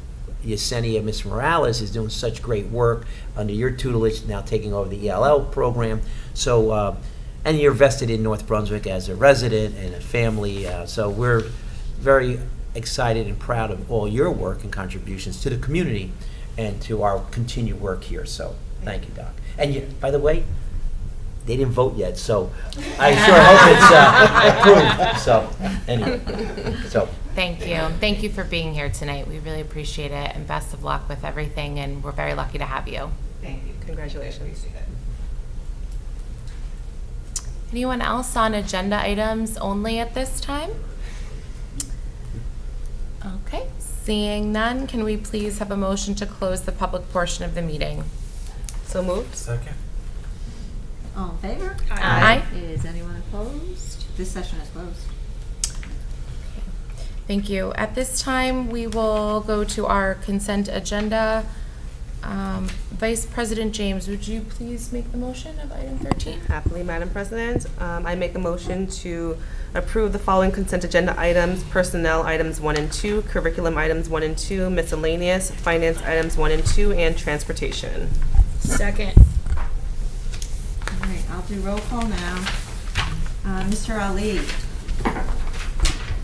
S4: Yesenia, Ms. Morales, is doing such great work under your tutelage, now taking over the ELL program. So, and you're vested in North Brunswick as a resident and a family. So we're very excited and proud of all your work and contributions to the community and to our continued work here. So thank you, Doc. And you, by the way, they didn't vote yet, so I sure hope it's approved. So anyway, so.
S1: Thank you. Thank you for being here tonight. We really appreciate it, and best of luck with everything, and we're very lucky to have you.
S13: Thank you. Congratulations.
S1: Anyone else on agenda items only at this time? Okay, seeing none, can we please have a motion to close the public portion of the meeting?
S11: So moved.
S8: Second.
S3: All in favor?
S1: Aye.
S3: Is anyone opposed? This session is closed.
S1: Thank you. At this time, we will go to our consent agenda. Vice President James, would you please make the motion of item 13?
S11: Happily, Madam President. I make a motion to approve the following consent agenda items: personnel items 1 and 2, curriculum items 1 and 2, miscellaneous, finance items 1 and 2, and transportation.
S5: Second.
S3: All right, I'll do roll call now. Mr. Ali?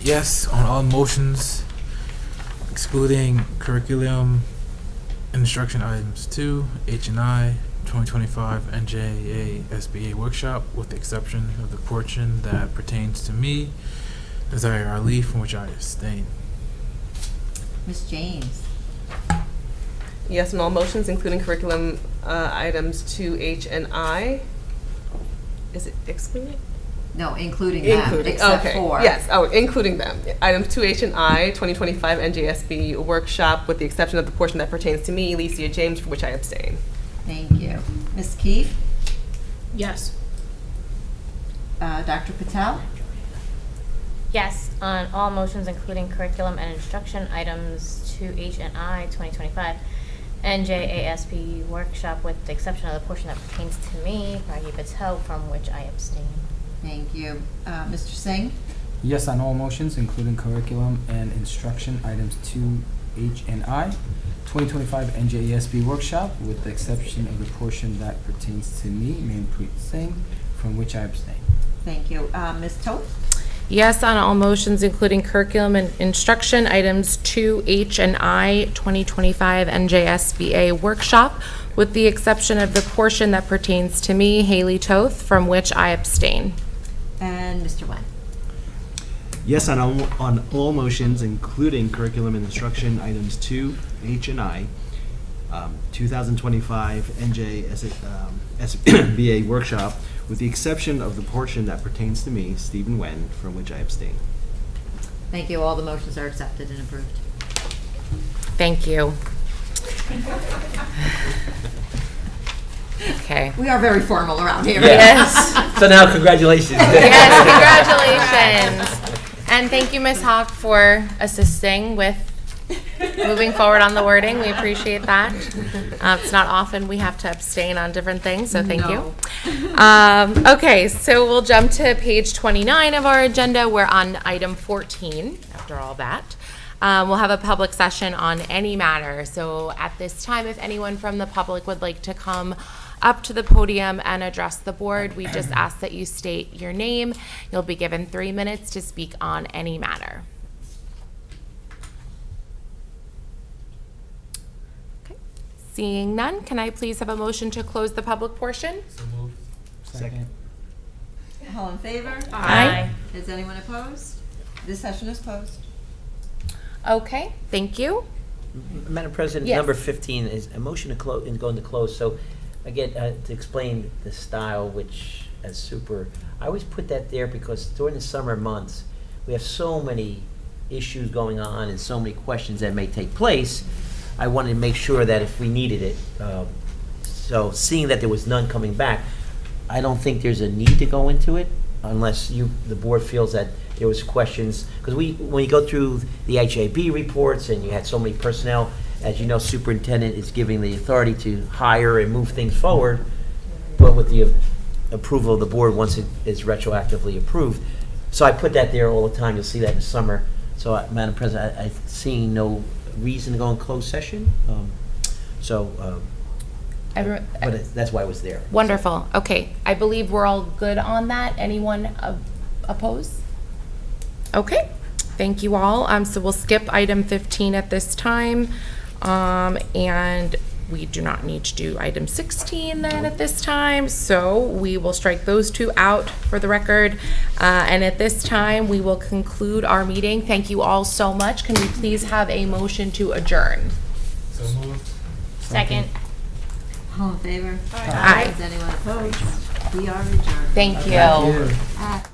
S8: Yes, on all motions, excluding curriculum and instruction items 2, H&I, 2025 NJA SBA workshop, with the exception of the portion that pertains to me, Desire Ali, from which I abstain.
S3: Ms. James?
S11: Yes, on all motions, including curriculum items 2H and I. Is it excluding?
S3: No, including them,
S11: Including,
S3: except
S11: okay.
S3: for.
S11: Yes, including them. Items 2H and I, 2025 NJSB workshop, with the exception of the portion that pertains to me, Alicia James, for which I abstain.
S3: Thank you. Ms. Keefe?
S5: Yes.
S3: Dr. Patel?
S9: Yes, on all motions, including curriculum and instruction items 2H and I, 2025, NJASB workshop, with the exception of the portion that pertains to me, Pragya Patel, from which I abstain.
S3: Thank you. Mr. Singh?
S6: Yes on all motions, including curriculum and instruction items 2H and I, 2025 NJESB workshop, with the exception of the portion that pertains to me, Manpreet Singh, from which I abstain.
S3: Thank you. Ms. Toth?
S1: Yes on all motions, including curriculum and instruction items 2H and I, 2025 NJSBA workshop, with the exception of the portion that pertains to me, Haley Toth, from which I abstain.
S3: And Mr. Wen?
S2: Yes on all motions, including curriculum and instruction items 2, H and I, 2025 NJSBA workshop, with the exception of the portion that pertains to me, Stephen Wen, from which I abstain.
S3: Thank you. All the motions are accepted and approved.
S1: Thank you. Okay.
S3: We are very formal around here.
S1: Yes.
S4: So now, congratulations.
S1: Yes, congratulations. And thank you, Ms. Hawk, for assisting with moving forward on the wording. We appreciate that. It's not often we have to abstain on different things, so thank you. Okay, so we'll jump to page 29 of our agenda. We're on item 14 after all that. We'll have a public session on any matter. So at this time, if anyone from the public would like to come up to the podium and address the board, we just ask that you state your name. You'll be given 3 minutes to speak on any matter. Okay. Seeing none, can I please have a motion to close the public portion?
S8: So moved.
S2: Second.
S3: All in favor?
S1: Aye.
S3: Is anyone opposed? This session is closed.
S1: Okay, thank you.
S4: Madam President,
S1: Yes.
S4: number 15 is a motion to close, and go into close. So again, to explain the style, which as super, I always put that there because during the summer months, we have so many issues going on and so many questions that may take place. I wanted to make sure that if we needed it, so seeing that there was none coming back, I don't think there's a need to go into it unless the board feels that there was questions, because when you go through the HAB reports and you had so many personnel, as you know, superintendent is giving the authority to hire and move things forward, but with the approval of the board once it is retroactively approved. So I put that there all the time. You'll see that in the summer. So, Madam President, I see no reason to go in closed session. But that's why it was there.
S1: Wonderful. Okay, I believe we're all good on that. Anyone oppose? Okay, thank you all. So we'll skip item 15 at this time. And we do not need to do item 16 then at this time. So we will strike those two out for the record. And at this time, we will conclude our meeting. Thank you all so much. Can we please have a motion to adjourn?
S8: So moved.
S9: Second.
S3: All in favor?
S1: Aye.
S3: Is anyone opposed? We are adjourned.
S1: Thank you.
S3: At